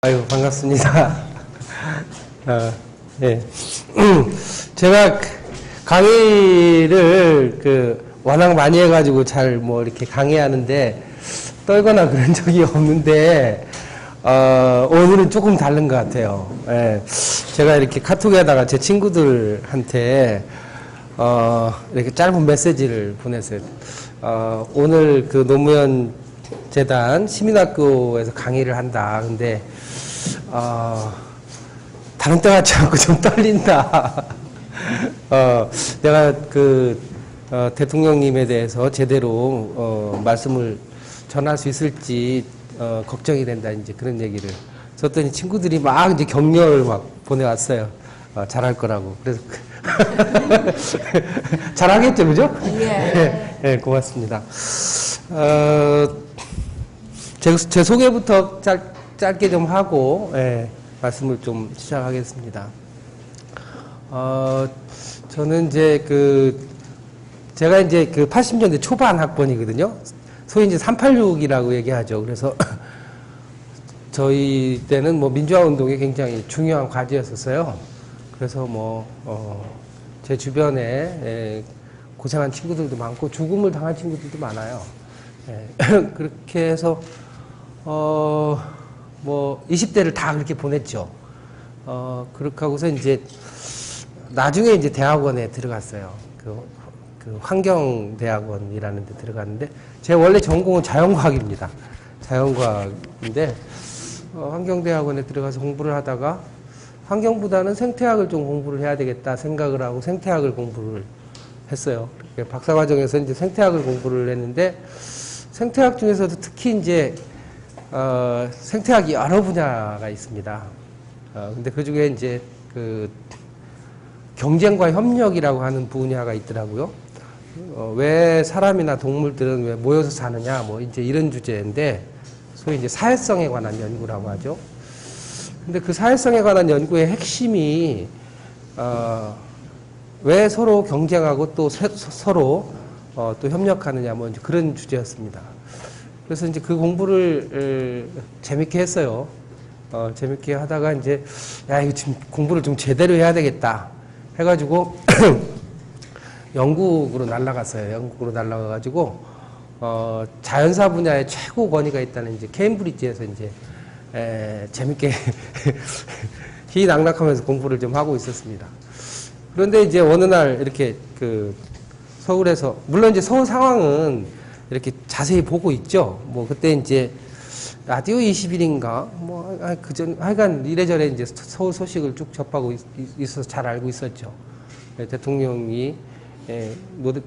아유, 반갑습니다. 예. 제가 강의를 워낙 많이 해가지고 잘 이렇게 강의하는데 떨거나 그런 적이 없는데, 오늘은 조금 다른 것 같아요. 예. 제가 이렇게 카톡에다가 제 친구들한테, 이렇게 짧은 메시지를 보냈어요. 오늘 노무현 재단 시민학교에서 강의를 한다. 근데, 다른 때 같지 않고 좀 떨린다. 내가 대통령님에 대해서 제대로, 말씀을 전할 수 있을지, 걱정이 된다. 이제 그런 얘기를. 썼더니 친구들이 막 이제 격려를 막 보내왔어요. 잘할 거라고. 그래서, 잘하겠죠, 그죠? 예. 네, 고맙습니다. 제 소개부터 짧게 좀 하고, 예, 말씀을 좀 시작하겠습니다. 저는 제가 이제 80년대 초반 학번이거든요. 소위 이제 386이라고 얘기하죠. 그래서 저희 때는 민주화 운동이 굉장히 중요한 과제였었어요. 그래서 제 주변에 고생한 친구들도 많고 죽음을 당한 친구들도 많아요. 예, 그렇게 해서 20대를 다 그렇게 보냈죠. 그렇게 하고서 이제 나중에 이제 대학원에 들어갔어요. 환경대학원이라는 데 들어갔는데 제 원래 전공은 자연과학입니다. 자연과학인데 환경대학원에 들어가서 공부를 하다가 환경보다는 생태학을 좀 공부를 해야 되겠다 생각을 하고 생태학을 공부를 했어요. 박사과정에서 이제 생태학을 공부를 했는데 생태학 중에서도 특히 이제 생태학이 여러 분야가 있습니다. 근데 그 중에 이제 경쟁과 협력이라고 하는 분야가 있더라고요. 왜 사람이나 동물들은 왜 모여서 사느냐, 이제 이런 주제인데, 소위 이제 사회성에 관한 연구라고 하죠. 근데 그 사회성에 관한 연구의 핵심이, 왜 서로 경쟁하고 또 서로 또 협력하느냐, 이제 그런 주제였습니다. 그래서 이제 그 공부를 재밌게 했어요. 재밌게 하다가 이제, 이거 지금 공부를 좀 제대로 해야 되겠다. 해가지고, 영국으로 날아갔어요. 영국으로 날아가가지고, 자연사 분야에 최고 권위가 있다는 이제 케임브리지에서 이제, 재밌게 희낙락하면서 공부를 좀 하고 있었습니다. 그런데 이제 어느 날 이렇게 서울에서, 물론 이제 서울 상황은 이렇게 자세히 보고 있죠. 그때 이제 라디오 21인가, 하여간 이래저래 이제 서울 소식을 쭉 접하고 있어서 잘 알고 있었죠. 대통령이,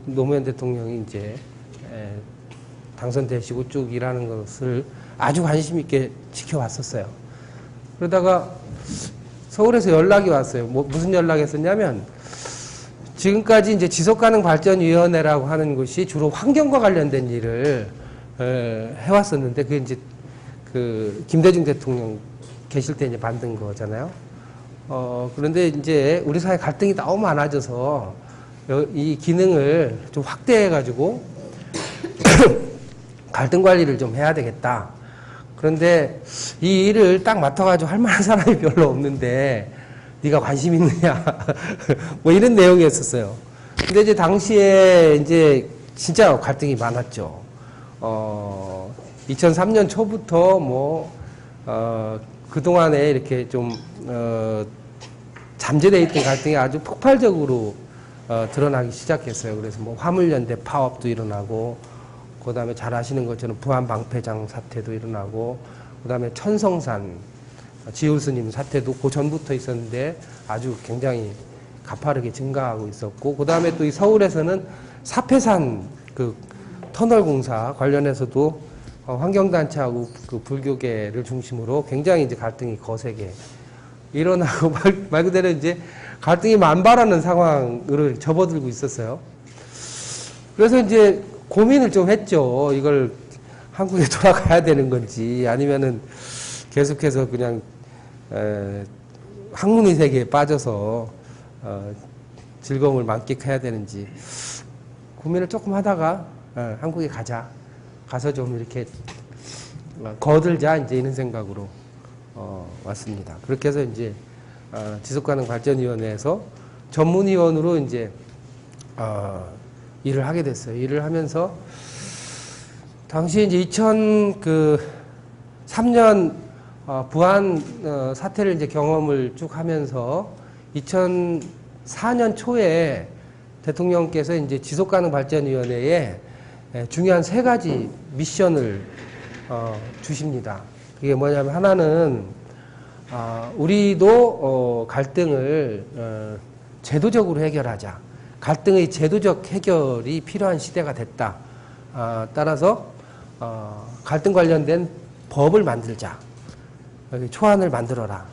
노무현 대통령이 이제, 당선되시고 쭉 일하는 것을 아주 관심 있게 지켜왔었어요. 그러다가 서울에서 연락이 왔어요. 무슨 연락이 했었냐면, 지금까지 이제 지속가능발전위원회라고 하는 것이 주로 환경과 관련된 일을 해왔었는데, 그게 이제 김대중 대통령 계실 때 이제 만든 거잖아요. 그런데 이제 우리 사회 갈등이 너무 많아져서 이 기능을 좀 확대해가지고 갈등 관리를 좀 해야 되겠다. 그런데 이 일을 딱 맡아가지고 할 만한 사람이 별로 없는데 네가 관심 있느냐. 이런 내용이었었어요. 근데 이제 당시에 이제 진짜 갈등이 많았죠. 2003년 초부터 그동안에 이렇게 좀, 잠재되어 있던 갈등이 아주 폭발적으로, 드러나기 시작했어요. 그래서 화물연대 파업도 일어나고, 그 다음에 잘 아시는 것처럼 부안방패장 사태도 일어나고, 그 다음에 천성산 지울스님 사태도 그 전부터 있었는데 아주 굉장히 가파르게 증가하고 있었고, 그 다음에 또 이 서울에서는 사패산 터널 공사 관련해서도 환경단체하고 불교계를 중심으로 굉장히 이제 갈등이 거세게 일어나고 말 그대로 이제 갈등이 만발하는 상황으로 접어들고 있었어요. 그래서 이제 고민을 좀 했죠. 이걸 한국에 돌아가야 되는 건지 아니면은 계속해서 그냥 학문의 세계에 빠져서 즐거움을 만끽해야 되는지 고민을 조금 하다가 한국에 가자. 가서 좀 이렇게 거들자 이제 이런 생각으로 왔습니다. 그렇게 해서 이제 지속가능발전위원회에서 전문위원으로 이제 일을 하게 됐어요. 일을 하면서 당시에 이제 2003년 부안 사태를 이제 경험을 쭉 하면서 2004년 초에 대통령께서 이제 지속가능발전위원회에 중요한 3가지 미션을 주십니다. 그게 뭐냐면 하나는 우리도 갈등을 제도적으로 해결하자. 갈등의 제도적 해결이 필요한 시대가 됐다. 따라서 갈등 관련된 법을 만들자. 여기 초안을 만들어라.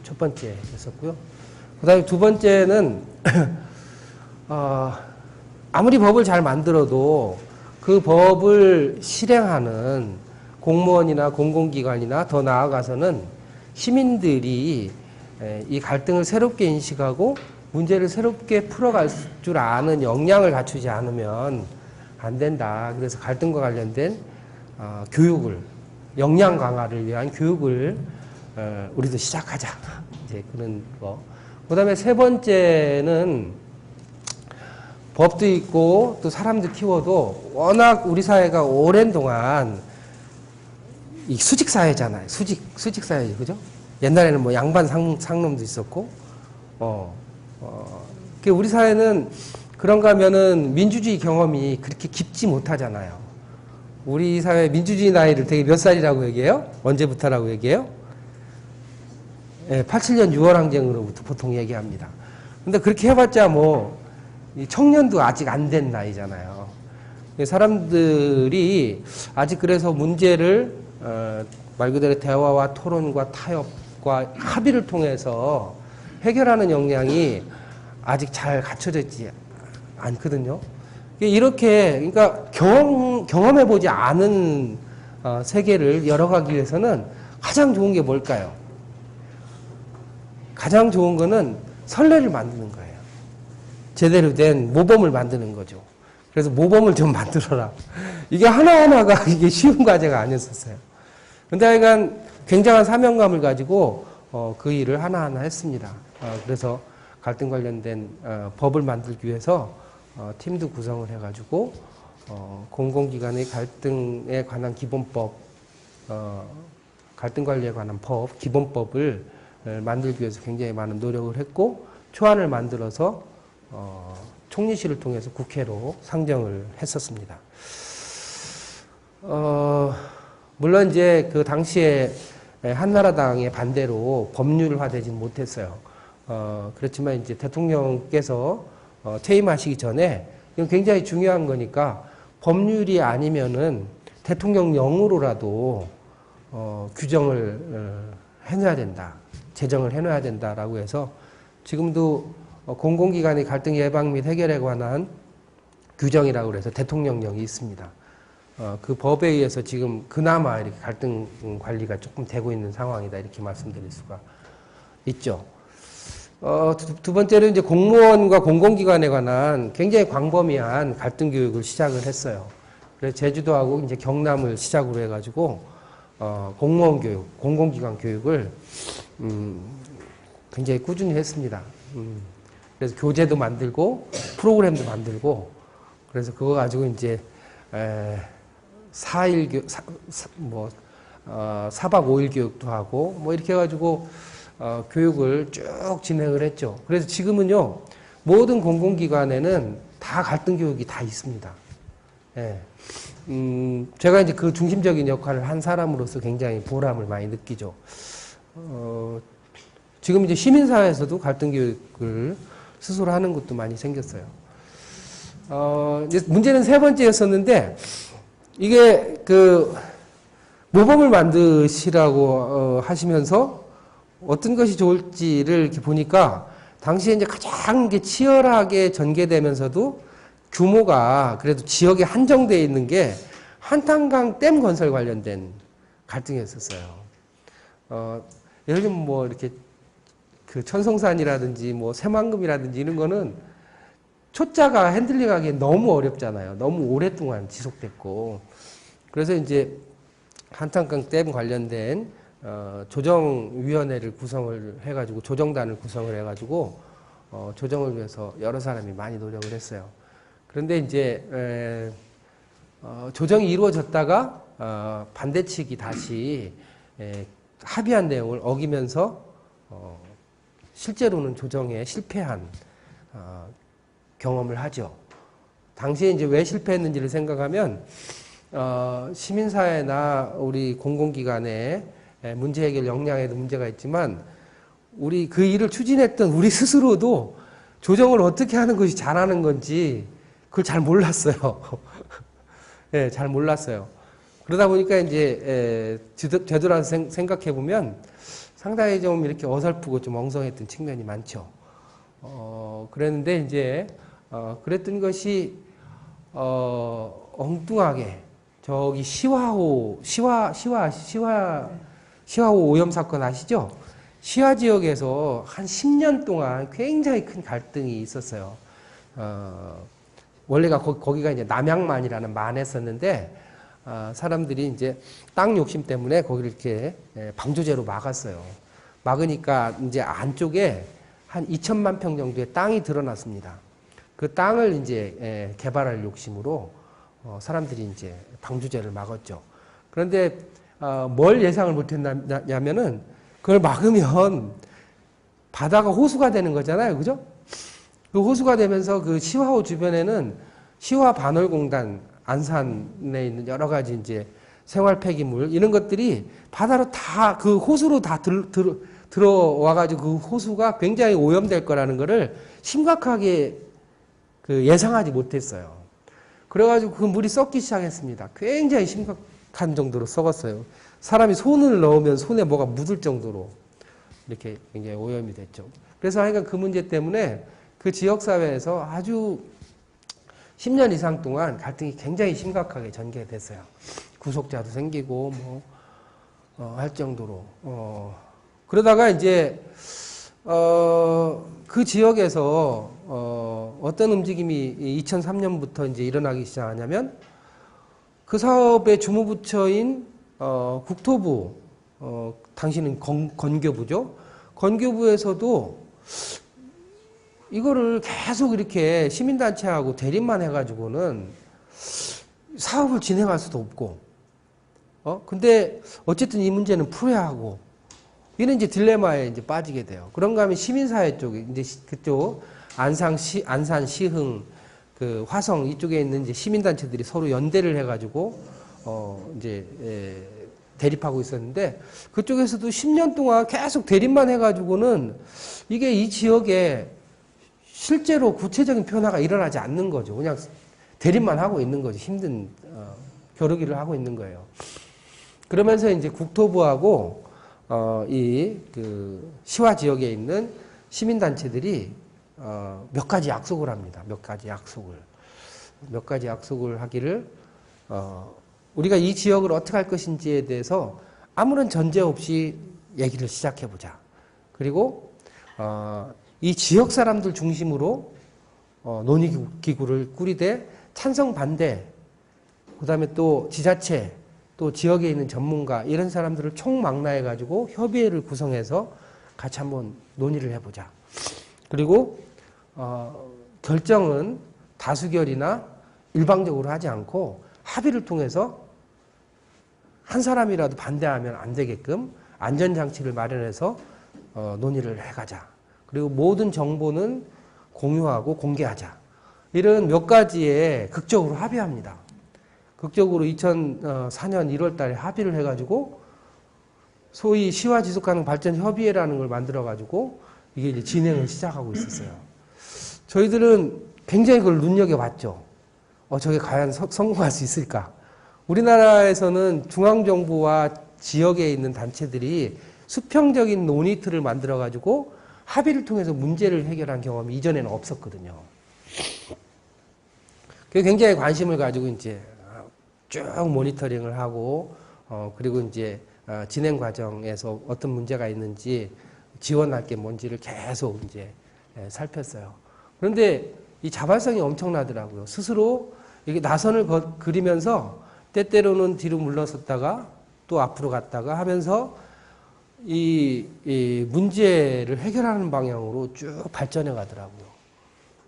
첫 번째였었고요. 그 다음에 두 번째는 아무리 법을 잘 만들어도 그 법을 실행하는 공무원이나 공공기관이나 더 나아가서는 시민들이 이 갈등을 새롭게 인식하고 문제를 새롭게 풀어갈 줄 아는 역량을 갖추지 않으면 안 된다. 그래서 갈등과 관련된 교육을, 역량 강화를 위한 교육을 우리도 시작하자. 이제 그런 거. 그 다음에 세 번째는 법도 있고 또 사람도 키워도 워낙 우리 사회가 오랜 동안 이 수직 사회잖아요. 수직 사회죠, 그죠? 옛날에는 뭐 양반 상놈도 있었고, 우리 사회는 그런가 하면은 민주주의 경험이 그렇게 깊지 못하잖아요. 우리 사회 민주주의 나이를 되게 몇 살이라고 얘기해요? 언제부터라고 얘기해요? 87년 6월 항쟁으로부터 보통 얘기합니다. 근데 그렇게 해봤자 뭐, 청년도 아직 안 된 나이잖아요. 사람들이 아직 그래서 문제를 말 그대로 대화와 토론과 타협과 합의를 통해서 해결하는 역량이 아직 잘 갖춰져 있지 않거든요. 이렇게 그러니까 경험해보지 않은 세계를 열어가기 위해서는 가장 좋은 게 뭘까요? 가장 좋은 거는 선례를 만드는 거예요. 제대로 된 모범을 만드는 거죠. 그래서 모범을 좀 만들어라. 이게 하나하나가 이게 쉬운 과제가 아니었었어요. 근데 하여간 굉장한 사명감을 가지고 그 일을 하나하나 했습니다. 그래서 갈등 관련된 법을 만들기 위해서 팀도 구성을 해가지고 공공기관의 갈등에 관한 기본법, 갈등 관리에 관한 법, 기본법을 만들기 위해서 굉장히 많은 노력을 했고 초안을 만들어서 총리실을 통해서 국회로 상정을 했었습니다. 물론 이제 그 당시에 한나라당의 반대로 법률화되지는 못했어요. 그렇지만 이제 대통령께서 퇴임하시기 전에 이건 굉장히 중요한 거니까 법률이 아니면은 대통령령으로라도 규정을 해놔야 된다. 제정을 해놔야 된다라고 해서 지금도 공공기관의 갈등 예방 및 해결에 관한 규정이라고 해서 대통령령이 있습니다. 그 법에 의해서 지금 그나마 이렇게 갈등 관리가 조금 되고 있는 상황이다 이렇게 말씀드릴 수가 있죠. 두 번째로 이제 공무원과 공공기관에 관한 굉장히 광범위한 갈등 교육을 시작을 했어요. 그래서 제주도하고 이제 경남을 시작으로 해가지고 공무원 교육, 공공기관 교육을 굉장히 꾸준히 했습니다. 그래서 교재도 만들고 프로그램도 만들고 그래서 그거 가지고 이제 4박 5일 교육도 하고 뭐 이렇게 해가지고 교육을 쭉 진행을 했죠. 그래서 지금은요 모든 공공기관에는 다 갈등 교육이 다 있습니다. 예. 제가 이제 그 중심적인 역할을 한 사람으로서 굉장히 보람을 많이 느끼죠. 지금 이제 시민사회에서도 갈등 교육을 스스로 하는 것도 많이 생겼어요. 이제 문제는 세 번째였었는데, 이게 그 모범을 만드시라고 하시면서 어떤 것이 좋을지를 이렇게 보니까 당시에 이제 가장 이게 치열하게 전개되면서도 규모가 그래도 지역에 한정되어 있는 게 한탄강 댐 건설 관련된 갈등이었었어요. 예를 들면 뭐 이렇게 그 천성산이라든지 뭐 새만금이라든지 이런 거는 초짜가 핸들링하기 너무 어렵잖아요. 너무 오랫동안 지속됐고. 그래서 이제 한탄강 댐 관련된 조정위원회를 구성을 해가지고 조정단을 구성을 해가지고 조정을 위해서 여러 사람이 많이 노력을 했어요. 그런데 이제 조정이 이루어졌다가 반대 측이 다시 합의한 내용을 어기면서 실제로는 조정에 실패한 경험을 하죠. 당시에 이제 왜 실패했는지를 생각하면 시민사회나 우리 공공기관의 문제 해결 역량에도 문제가 있지만 우리 그 일을 추진했던 우리 스스로도 조정을 어떻게 하는 것이 잘하는 건지 그걸 잘 몰랐어요. 네, 잘 몰랐어요. 그러다 보니까 이제 되돌아서 생각해 보면 상당히 좀 이렇게 어설프고 좀 엉성했던 측면이 많죠. 그랬는데 이제 그랬던 것이 엉뚱하게 저기 시화호 오염 사건 아시죠? 시화 지역에서 한 10년 동안 굉장히 큰 갈등이 있었어요. 원래가 거기가 이제 남양만이라는 만에 썼는데 사람들이 이제 땅 욕심 때문에 거기를 이렇게 방조제로 막았어요. 막으니까 이제 안쪽에 한 2천만 평 정도의 땅이 드러났습니다. 그 땅을 이제 개발할 욕심으로 사람들이 이제 방조제를 막았죠. 그런데 뭘 예상을 못했냐면은 그걸 막으면 바다가 호수가 되는 거잖아요, 그죠? 그 호수가 되면서 그 시화호 주변에는 시화 반월공단 안산에 있는 여러 가지 이제 생활 폐기물 이런 것들이 바다로 다 그 호수로 다 들어와가지고 그 호수가 굉장히 오염될 거라는 거를 심각하게 그 예상하지 못했어요. 그래가지고 그 물이 썩기 시작했습니다. 굉장히 심각한 정도로 썩었어요. 사람이 손을 넣으면 손에 뭐가 묻을 정도로 이렇게 굉장히 오염이 됐죠. 그래서 하여간 그 문제 때문에 그 지역사회에서 아주 10년 이상 동안 갈등이 굉장히 심각하게 전개됐어요. 구속자도 생기고 할 정도로. 그러다가 이제 그 지역에서 어떤 움직임이 2003년부터 이제 일어나기 시작하냐면 그 사업의 주무부처인 국토부, 당시는 건교부죠. 건교부에서도 이거를 계속 이렇게 시민단체하고 대립만 해가지고는 사업을 진행할 수도 없고, 근데 어쨌든 이 문제는 풀어야 하고, 이런 이제 딜레마에 이제 빠지게 돼요. 그런가 하면 시민사회 쪽에, 이제 그쪽 안산 시흥, 그 화성 이쪽에 있는 이제 시민단체들이 서로 연대를 해가지고, 이제, 대립하고 있었는데, 그쪽에서도 10년 동안 계속 대립만 해가지고는 이게 이 지역에 실제로 구체적인 변화가 일어나지 않는 거죠. 그냥 대립만 하고 있는 거죠. 힘든 겨루기를 하고 있는 거예요. 그러면서 이제 국토부하고 이 그 시화 지역에 있는 시민단체들이 몇 가지 약속을 합니다. 몇 가지 약속을 하기를 우리가 이 지역을 어떻게 할 것인지에 대해서 아무런 전제 없이 얘기를 시작해 보자. 그리고 이 지역 사람들 중심으로 논의기구를 꾸리되 찬성 반대, 그 다음에 또 지자체, 또 지역에 있는 전문가 이런 사람들을 총망라해가지고 협의회를 구성해서 같이 한번 논의를 해보자. 그리고 결정은 다수결이나 일방적으로 하지 않고 합의를 통해서 한 사람이라도 반대하면 안 되게끔 안전장치를 마련해서 논의를 해가자. 그리고 모든 정보는 공유하고 공개하자. 이런 몇 가지에 극적으로 합의합니다. 극적으로 2004년 1월 달에 합의를 해가지고 소위 시화지속가능발전협의회라는 걸 만들어가지고 이게 이제 진행을 시작하고 있었어요. 저희들은 굉장히 그걸 눈여겨봤죠. 저게 과연 성공할 수 있을까? 우리나라에서는 중앙정부와 지역에 있는 단체들이 수평적인 논의 틀을 만들어가지고 합의를 통해서 문제를 해결한 경험이 이전에는 없었거든요. 그게 굉장히 관심을 가지고 이제 쭉 모니터링을 하고, 그리고 이제 진행 과정에서 어떤 문제가 있는지 지원할 게 뭔지를 계속 이제 살폈어요. 그런데 이 자발성이 엄청나더라고요. 스스로 이렇게 나선을 그리면서 때때로는 뒤로 물러섰다가 또 앞으로 갔다가 하면서 이 문제를 해결하는 방향으로 쭉 발전해 가더라고요.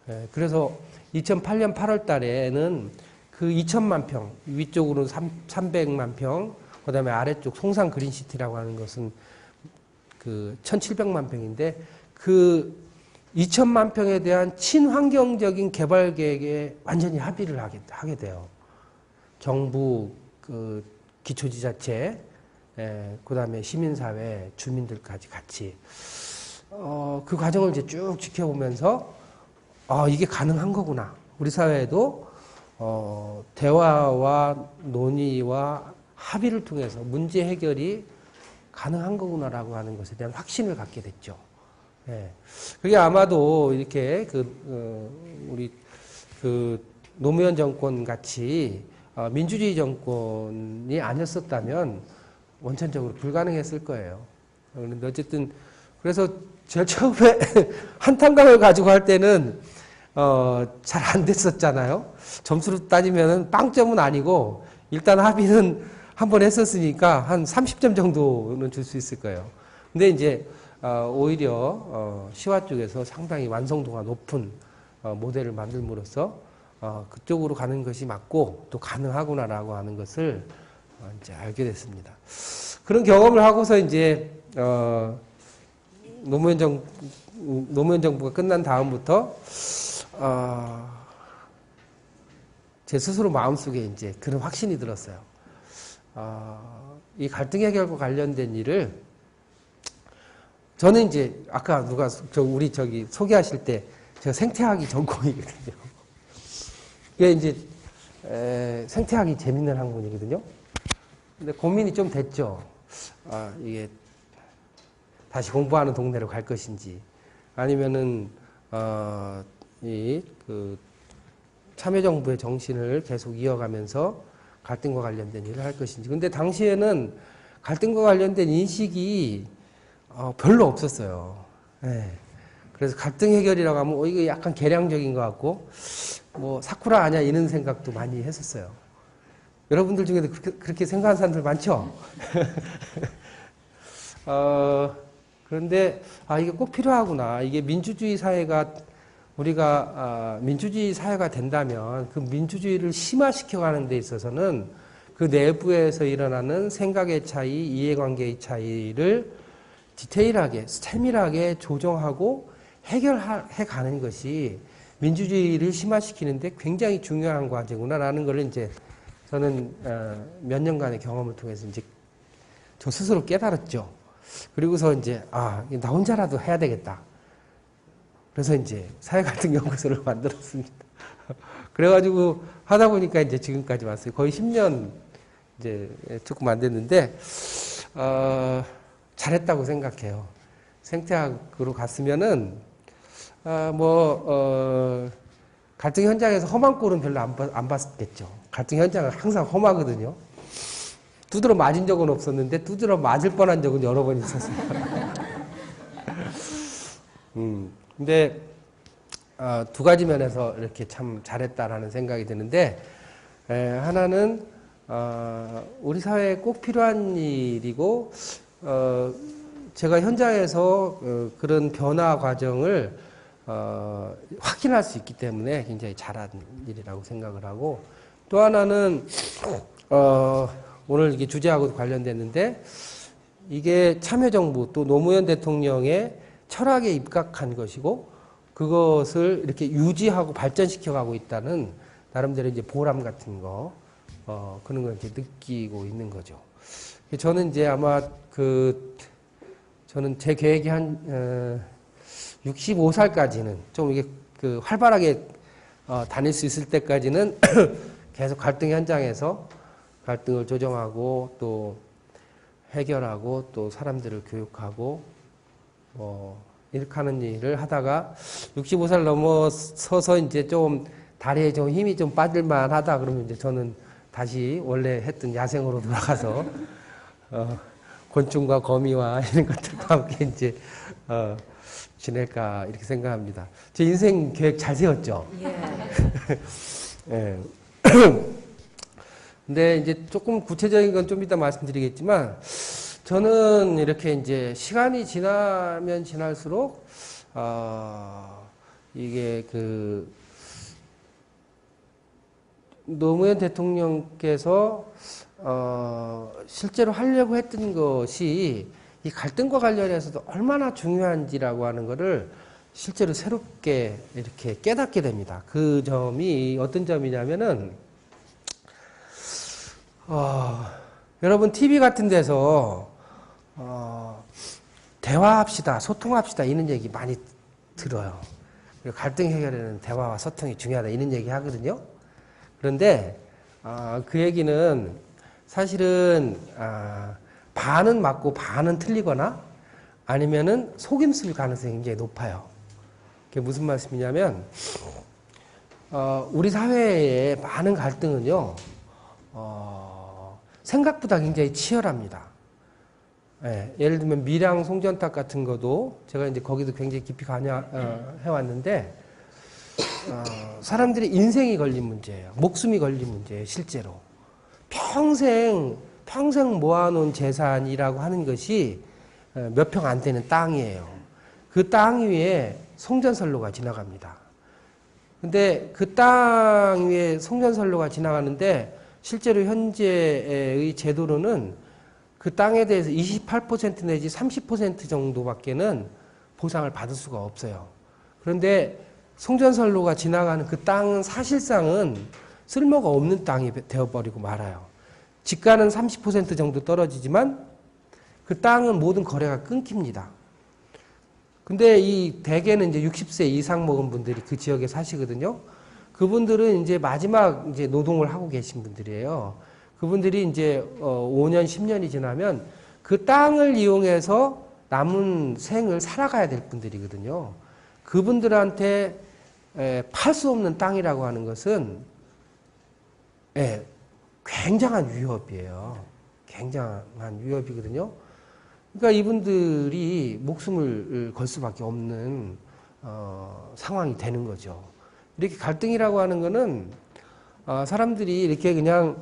예, 그래서 2008년 8월 달에는 그 2천만 평, 위쪽으로는 300만 평, 그 다음에 아래쪽 송산 그린시티라고 하는 것은 그 1,700만 평인데 그 2천만 평에 대한 친환경적인 개발 계획에 완전히 합의를 하게 돼요. 정부, 그 기초지자체, 그 다음에 시민사회, 주민들까지 같이. 그 과정을 이제 쭉 지켜보면서, 이게 가능한 거구나. 우리 사회에도, 대화와 논의와 합의를 통해서 문제 해결이 가능한 거구나라고 하는 것에 대한 확신을 갖게 됐죠. 예. 그게 아마도 이렇게 우리 노무현 정권 같이 민주주의 정권이 아니었었다면 원천적으로 불가능했을 거예요. 그런데 어쨌든 그래서 제일 처음에 한탄강을 가지고 할 때는 잘 안 됐었잖아요. 점수로 따지면은 빵점은 아니고 일단 합의는 한번 했었으니까 한 30점 정도는 줄 수 있을 거예요. 근데 이제 오히려 시와 쪽에서 상당히 완성도가 높은 모델을 만들므로써 그쪽으로 가는 것이 맞고 또 가능하구나라고 하는 것을 이제 알게 됐습니다. 그런 경험을 하고서 이제 노무현 정부가 끝난 다음부터 제 스스로 마음속에 이제 그런 확신이 들었어요. 이 갈등 해결과 관련된 일을 저는 이제 아까 누가 우리 소개하실 때 제가 생태학이 전공이거든요. 이게 이제 생태학이 재밌는 학문이거든요. 근데 고민이 좀 됐죠. 이게 다시 공부하는 동네로 갈 것인지 아니면은 참여정부의 정신을 계속 이어가면서 갈등과 관련된 일을 할 것인지. 근데 당시에는 갈등과 관련된 인식이 별로 없었어요. 네. 그래서 갈등 해결이라고 하면 이거 약간 개량적인 것 같고 뭐 사쿠라 아냐 이런 생각도 많이 했었어요. 여러분들 중에도 그렇게 생각하는 사람들 많죠? 그런데 이게 꼭 필요하구나. 이게 민주주의 사회가 우리가 민주주의 사회가 된다면 그 민주주의를 심화시켜가는 데 있어서는 그 내부에서 일어나는 생각의 차이, 이해관계의 차이를 디테일하게, 세밀하게 조정하고 해결해 가는 것이 민주주의를 심화시키는데 굉장히 중요한 과제구나라는 걸 이제 저는 몇 년간의 경험을 통해서 이제 저 스스로 깨달았죠. 그리고서 이제 나 혼자라도 해야 되겠다. 그래서 이제 사회갈등연구소를 만들었습니다. 그래가지고 하다 보니까 이제 지금까지 왔어요. 거의 10년 이제 조금 안 됐는데 잘했다고 생각해요. 생태학으로 갔으면은 갈등 현장에서 험한 꼴은 별로 안 봤겠죠. 갈등 현장은 항상 험하거든요. 두드러 맞은 적은 없었는데 두드러 맞을 뻔한 적은 여러 번 있었어요. 근데 두 가지 면에서 이렇게 참 잘했다라는 생각이 드는데 하나는 우리 사회에 꼭 필요한 일이고 제가 현장에서 그런 변화 과정을 확인할 수 있기 때문에 굉장히 잘한 일이라고 생각을 하고 또 하나는 오늘 이게 주제하고도 관련됐는데 이게 참여정부 또 노무현 대통령의 철학에 입각한 것이고 그것을 이렇게 유지하고 발전시켜 가고 있다는 나름대로 이제 보람 같은 거 그런 걸 이제 느끼고 있는 거죠. 저는 이제 아마 저는 제 계획이 한 65살까지는 좀 이게 활발하게 다닐 수 있을 때까지는 계속 갈등 현장에서 갈등을 조정하고 또 해결하고 또 사람들을 교육하고 이렇게 하는 일을 하다가 65살 넘어서서 이제 좀 다리에 좀 힘이 좀 빠질만 하다 그러면 이제 저는 다시 원래 했던 야생으로 돌아가서 곤충과 거미와 이런 것들과 함께 이제 지낼까 이렇게 생각합니다. 제 인생 계획 잘 세웠죠? 예. 근데 이제 조금 구체적인 건 좀 이따 말씀드리겠지만 저는 이렇게 이제 시간이 지나면 지날수록 이게 그 노무현 대통령께서 실제로 하려고 했던 것이 이 갈등과 관련해서도 얼마나 중요한지라고 하는 것을 실제로 새롭게 이렇게 깨닫게 됩니다. 그 점이 어떤 점이냐면은 여러분 TV 같은 데서 대화합시다, 소통합시다 이런 얘기 많이 들어요. 갈등 해결에는 대화와 소통이 중요하다 이런 얘기 하거든요. 그런데 그 얘기는 사실은 반은 맞고 반은 틀리거나 아니면은 속임수일 가능성이 굉장히 높아요. 그게 무슨 말씀이냐면 우리 사회의 많은 갈등은요 생각보다 굉장히 치열합니다. 예, 예를 들면 밀양 송전탑 같은 것도 제가 이제 거기도 굉장히 깊이 해왔는데 사람들의 인생이 걸린 문제예요. 목숨이 걸린 문제예요. 실제로 평생 모아놓은 재산이라고 하는 것이 몇 평 안 되는 땅이에요. 그 땅 위에 송전선로가 지나갑니다. 근데 그 땅 위에 송전선로가 지나가는데 실제로 현재의 제도로는 그 땅에 대해서 28% 내지 30% 정도밖에는 보상을 받을 수가 없어요. 그런데 송전선로가 지나가는 그 땅은 사실상은 쓸모가 없는 땅이 되어버리고 말아요. 지가는 30% 정도 떨어지지만 그 땅은 모든 거래가 끊깁니다. 근데 이 대개는 이제 60세 이상 먹은 분들이 그 지역에 사시거든요. 그분들은 이제 마지막 이제 노동을 하고 계신 분들이에요. 그분들이 이제 5년, 10년이 지나면 그 땅을 이용해서 남은 생을 살아가야 될 분들이거든요. 그분들한테 팔 수 없는 땅이라고 하는 것은 굉장한 위협이에요. 굉장한 위협이거든요. 그러니까 이분들이 목숨을 걸 수밖에 없는 상황이 되는 거죠. 이렇게 갈등이라고 하는 거는 사람들이 이렇게 그냥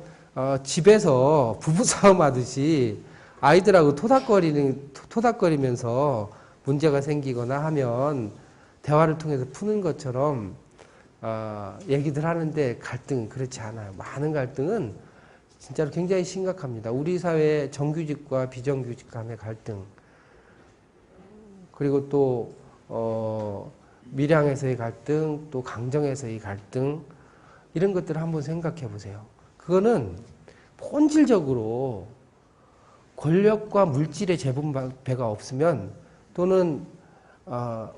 집에서 부부싸움 하듯이 아이들하고 토닥거리면서 문제가 생기거나 하면 대화를 통해서 푸는 것처럼 얘기들 하는데 갈등은 그렇지 않아요. 많은 갈등은 진짜로 굉장히 심각합니다. 우리 사회의 정규직과 비정규직 간의 갈등, 그리고 또 밀양에서의 갈등, 또 강정에서의 갈등, 이런 것들을 한번 생각해 보세요. 그거는 본질적으로 권력과 물질의 재분배가 없으면, 또는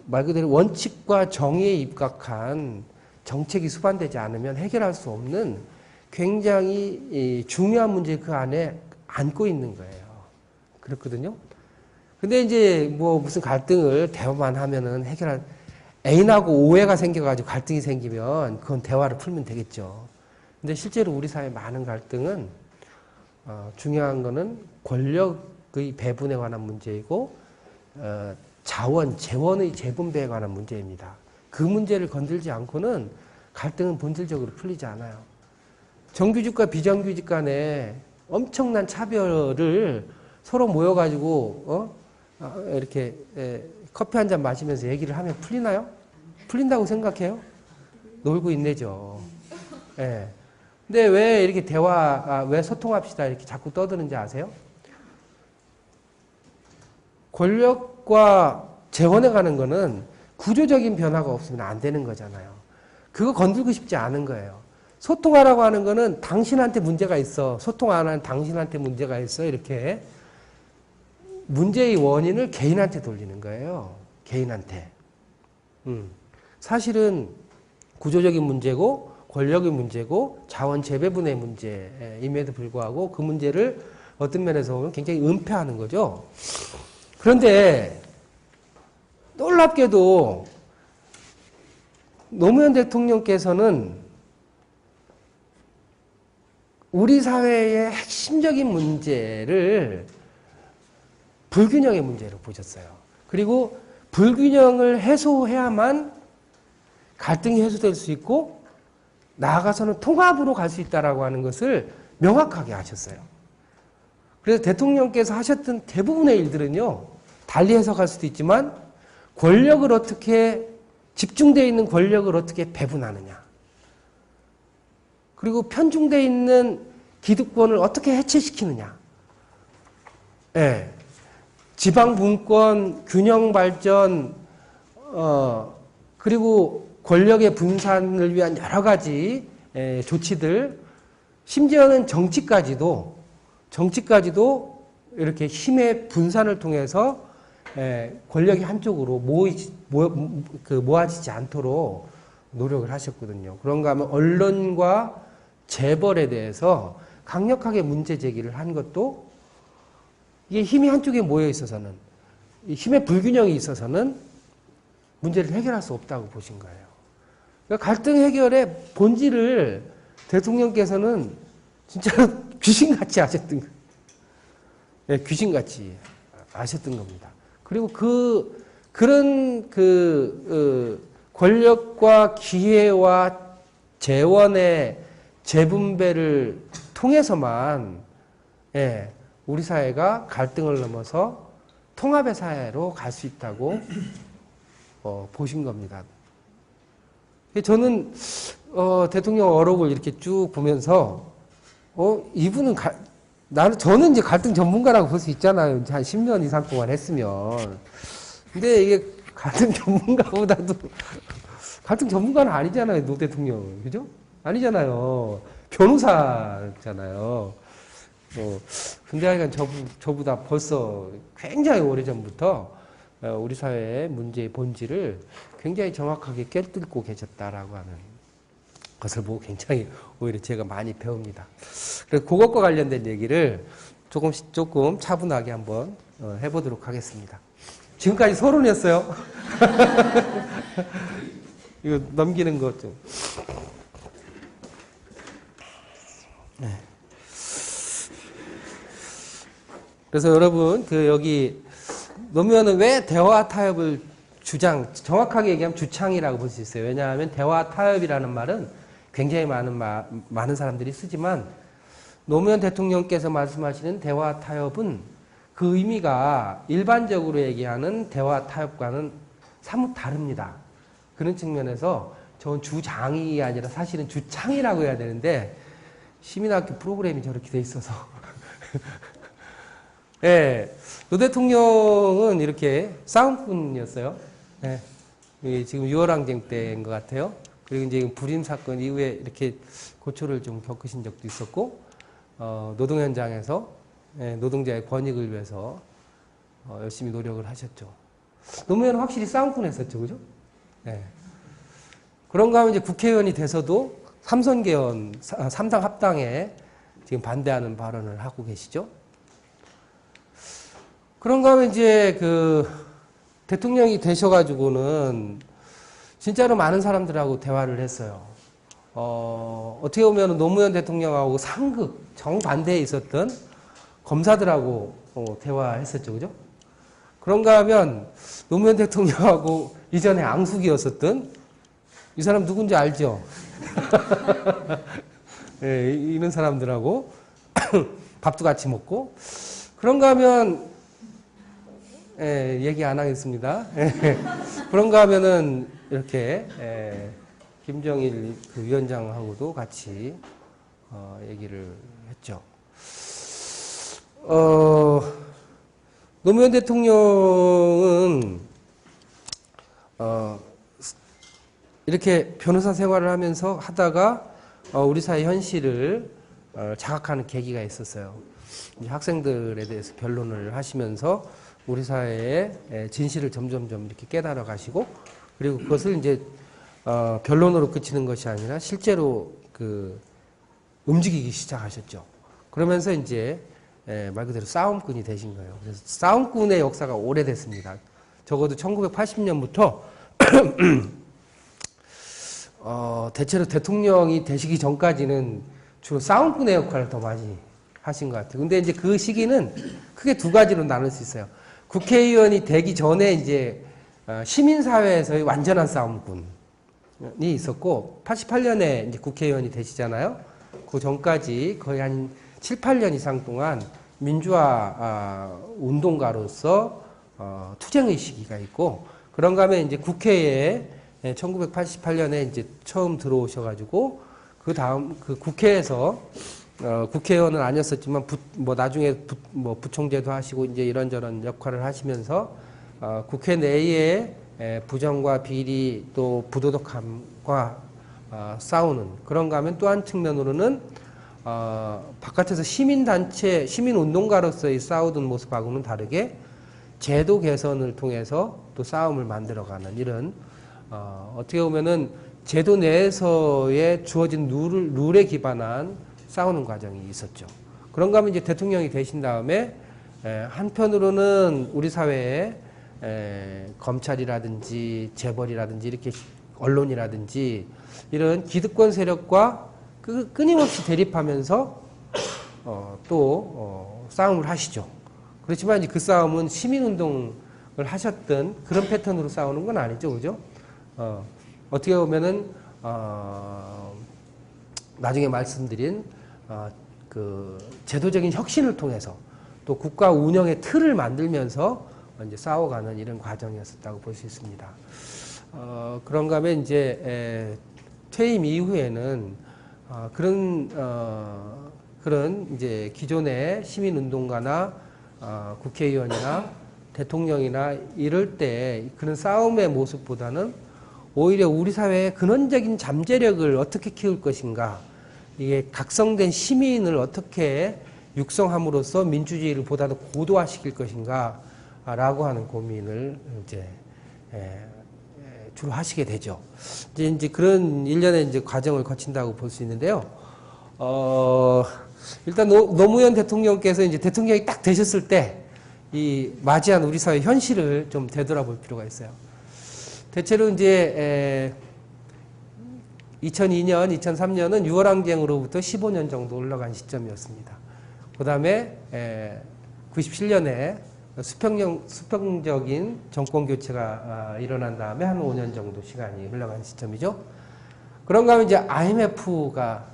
말 그대로 원칙과 정의에 입각한 정책이 수반되지 않으면 해결할 수 없는 굉장히 중요한 문제 그 안에 안고 있는 거예요. 그렇거든요. 근데 이제 뭐 무슨 갈등을 대화만 하면은 애인하고 오해가 생겨가지고 갈등이 생기면 그건 대화를 풀면 되겠죠. 근데 실제로 우리 사회 많은 갈등은 중요한 거는 권력의 배분에 관한 문제이고 재원의 재분배에 관한 문제입니다. 그 문제를 건들지 않고는 갈등은 본질적으로 풀리지 않아요. 정규직과 비정규직 간에 엄청난 차별을 서로 모여가지고 이렇게 커피 한 잔 마시면서 얘기를 하면 풀리나요? 풀린다고 생각해요? 놀고 있네죠. 예. 근데 왜 이렇게 왜 소통합시다 이렇게 자꾸 떠드는지 아세요? 권력과 재원에 가는 거는 구조적인 변화가 없으면 안 되는 거잖아요. 그거 건들고 싶지 않은 거예요. 소통하라고 하는 거는 당신한테 문제가 있어. 소통 안 하는 당신한테 문제가 있어. 이렇게 문제의 원인을 개인한테 돌리는 거예요. 개인한테. 사실은 구조적인 문제고 권력의 문제고 자원 재배분의 문제임에도 불구하고 그 문제를 어떤 면에서 보면 굉장히 은폐하는 거죠. 그런데 놀랍게도 노무현 대통령께서는 우리 사회의 핵심적인 문제를 불균형의 문제로 보셨어요. 그리고 불균형을 해소해야만 갈등이 해소될 수 있고 나아가서는 통합으로 갈 수 있다라고 하는 것을 명확하게 하셨어요. 그래서 대통령께서 하셨던 대부분의 일들은요, 달리 해석할 수도 있지만, 권력을 어떻게, 집중되어 있는 권력을 어떻게 배분하느냐. 그리고 편중되어 있는 기득권을 어떻게 해체시키느냐. 예. 지방 분권, 균형 발전, 그리고 권력의 분산을 위한 여러 가지 조치들, 심지어는 정치까지도 이렇게 힘의 분산을 통해서 권력이 한쪽으로 모아지지 않도록 노력을 하셨거든요. 그런가 하면 언론과 재벌에 대해서 강력하게 문제 제기를 한 것도 이게 힘이 한쪽에 모여 있어서는, 힘의 불균형이 있어서는 문제를 해결할 수 없다고 보신 거예요. 그러니까 갈등 해결의 본질을 대통령께서는 진짜로 귀신같이 아셨던 거예요. 네, 귀신같이 아셨던 겁니다. 그리고 그런 권력과 기회와 재원의 재분배를 통해서만, 예, 우리 사회가 갈등을 넘어서 통합의 사회로 갈 수 있다고 보신 겁니다. 저는 대통령 어록을 이렇게 쭉 보면서 이분은 저는 이제 갈등 전문가라고 볼 수 있잖아요. 한 10년 이상 동안 했으면. 근데 이게 갈등 전문가보다도 갈등 전문가는 아니잖아요. 노 대통령. 그죠? 아니잖아요. 변호사잖아요. 근데 하여간 저보다 벌써 굉장히 오래전부터 우리 사회의 문제의 본질을 굉장히 정확하게 꿰뚫고 계셨다라고 하는 것을 보고 굉장히 오히려 제가 많이 배웁니다. 그래서 그것과 관련된 얘기를 조금 차분하게 한번 해보도록 하겠습니다. 지금까지 서론이었어요. 이거 넘기는 것 좀. 네. 그래서 여러분, 여기 노무현은 왜 대화 타협을 정확하게 얘기하면 주창이라고 볼 수 있어요. 왜냐하면 대화 타협이라는 말은 굉장히 많은 사람들이 쓰지만 노무현 대통령께서 말씀하시는 대화 타협은 그 의미가 일반적으로 얘기하는 대화 타협과는 사뭇 다릅니다. 그런 측면에서 저는 주장이 아니라 사실은 주창이라고 해야 되는데 시민학교 프로그램이 저렇게 돼 있어서 예, 노 대통령은 이렇게 싸움꾼이었어요. 예, 지금 6월항쟁 때인 것 같아요. 그리고 이제 불임 사건 이후에 이렇게 고초를 좀 겪으신 적도 있었고, 노동 현장에서 노동자의 권익을 위해서 열심히 노력을 하셨죠. 노무현은 확실히 싸움꾼 했었죠, 그죠? 예. 그런가 하면 이제 국회의원이 돼서도 삼선개헌, 삼당 합당에 지금 반대하는 발언을 하고 계시죠. 그런가 하면 이제 대통령이 되셔가지고는 진짜로 많은 사람들하고 대화를 했어요. 어떻게 보면 노무현 대통령하고 상극, 정반대에 있었던 검사들하고 대화했었죠. 그죠? 그런가 하면 노무현 대통령하고 이전에 앙숙이었었던 이 사람 누군지 알죠? 네, 이런 사람들하고 밥도 같이 먹고. 그런가 하면 얘기 안 하겠습니다. 그런가 하면은 이렇게 김정일 위원장하고도 같이 얘기를 했죠. 노무현 대통령은 이렇게 변호사 생활을 하다가 우리 사회 현실을 자각하는 계기가 있었어요. 이제 학생들에 대해서 변론을 하시면서 우리 사회의 진실을 점점점 이렇게 깨달아 가시고, 그리고 그것을 이제 변론으로 그치는 것이 아니라 실제로 움직이기 시작하셨죠. 그러면서 이제 말 그대로 싸움꾼이 되신 거예요. 그래서 싸움꾼의 역사가 오래됐습니다. 적어도 1980년부터 대체로 대통령이 되시기 전까지는 주로 싸움꾼의 역할을 더 많이 하신 것 같아요. 근데 이제 그 시기는 크게 두 가지로 나눌 수 있어요. 국회의원이 되기 전에 이제 시민사회에서의 완전한 싸움꾼이 있었고, 88년에 이제 국회의원이 되시잖아요. 그 전까지 거의 한 7, 8년 이상 동안 민주화 운동가로서 투쟁의 시기가 있고, 그런가 하면 이제 국회에 1988년에 이제 처음 들어오셔가지고 그 다음 그 국회에서 국회의원은 아니었었지만 나중에 부총재도 하시고 이제 이런저런 역할을 하시면서 국회 내에 부정과 비리 또 부도덕함과 싸우는, 그런가 하면 또 한 측면으로는 바깥에서 시민단체, 시민운동가로서의 싸우던 모습하고는 다르게 제도 개선을 통해서 또 싸움을 만들어가는 이런, 어떻게 보면은 제도 내에서의 주어진 룰에 기반한 싸우는 과정이 있었죠. 그런가 하면 이제 대통령이 되신 다음에 한편으로는 우리 사회에 검찰이라든지 재벌이라든지 이렇게 언론이라든지 이런 기득권 세력과 끊임없이 대립하면서 또 싸움을 하시죠. 그렇지만 이제 그 싸움은 시민운동을 하셨던 그런 패턴으로 싸우는 건 아니죠, 그죠? 어떻게 보면은 나중에 말씀드린 그 제도적인 혁신을 통해서 또 국가 운영의 틀을 만들면서 이제 싸워가는 이런 과정이었었다고 볼 수 있습니다. 그런가 하면 이제 퇴임 이후에는 그런 이제 기존의 시민운동가나 국회의원이나 대통령이나 이럴 때 그런 싸움의 모습보다는 오히려 우리 사회의 근원적인 잠재력을 어떻게 키울 것인가, 이게 각성된 시민을 어떻게 육성함으로써 민주주의를 보다 더 고도화시킬 것인가 라고 하는 고민을 이제 주로 하시게 되죠. 이제 그런 일련의 이제 과정을 거친다고 볼 수 있는데요. 일단 노무현 대통령께서 이제 대통령이 딱 되셨을 때 이 맞이한 우리 사회 현실을 좀 되돌아볼 필요가 있어요. 대체로 이제 2002년, 2003년은 6월 항쟁으로부터 15년 정도 올라간 시점이었습니다. 그 다음에 97년에 수평적인 정권 교체가 일어난 다음에 한 5년 정도 시간이 흘러간 시점이죠. 그런가 하면 이제 IMF가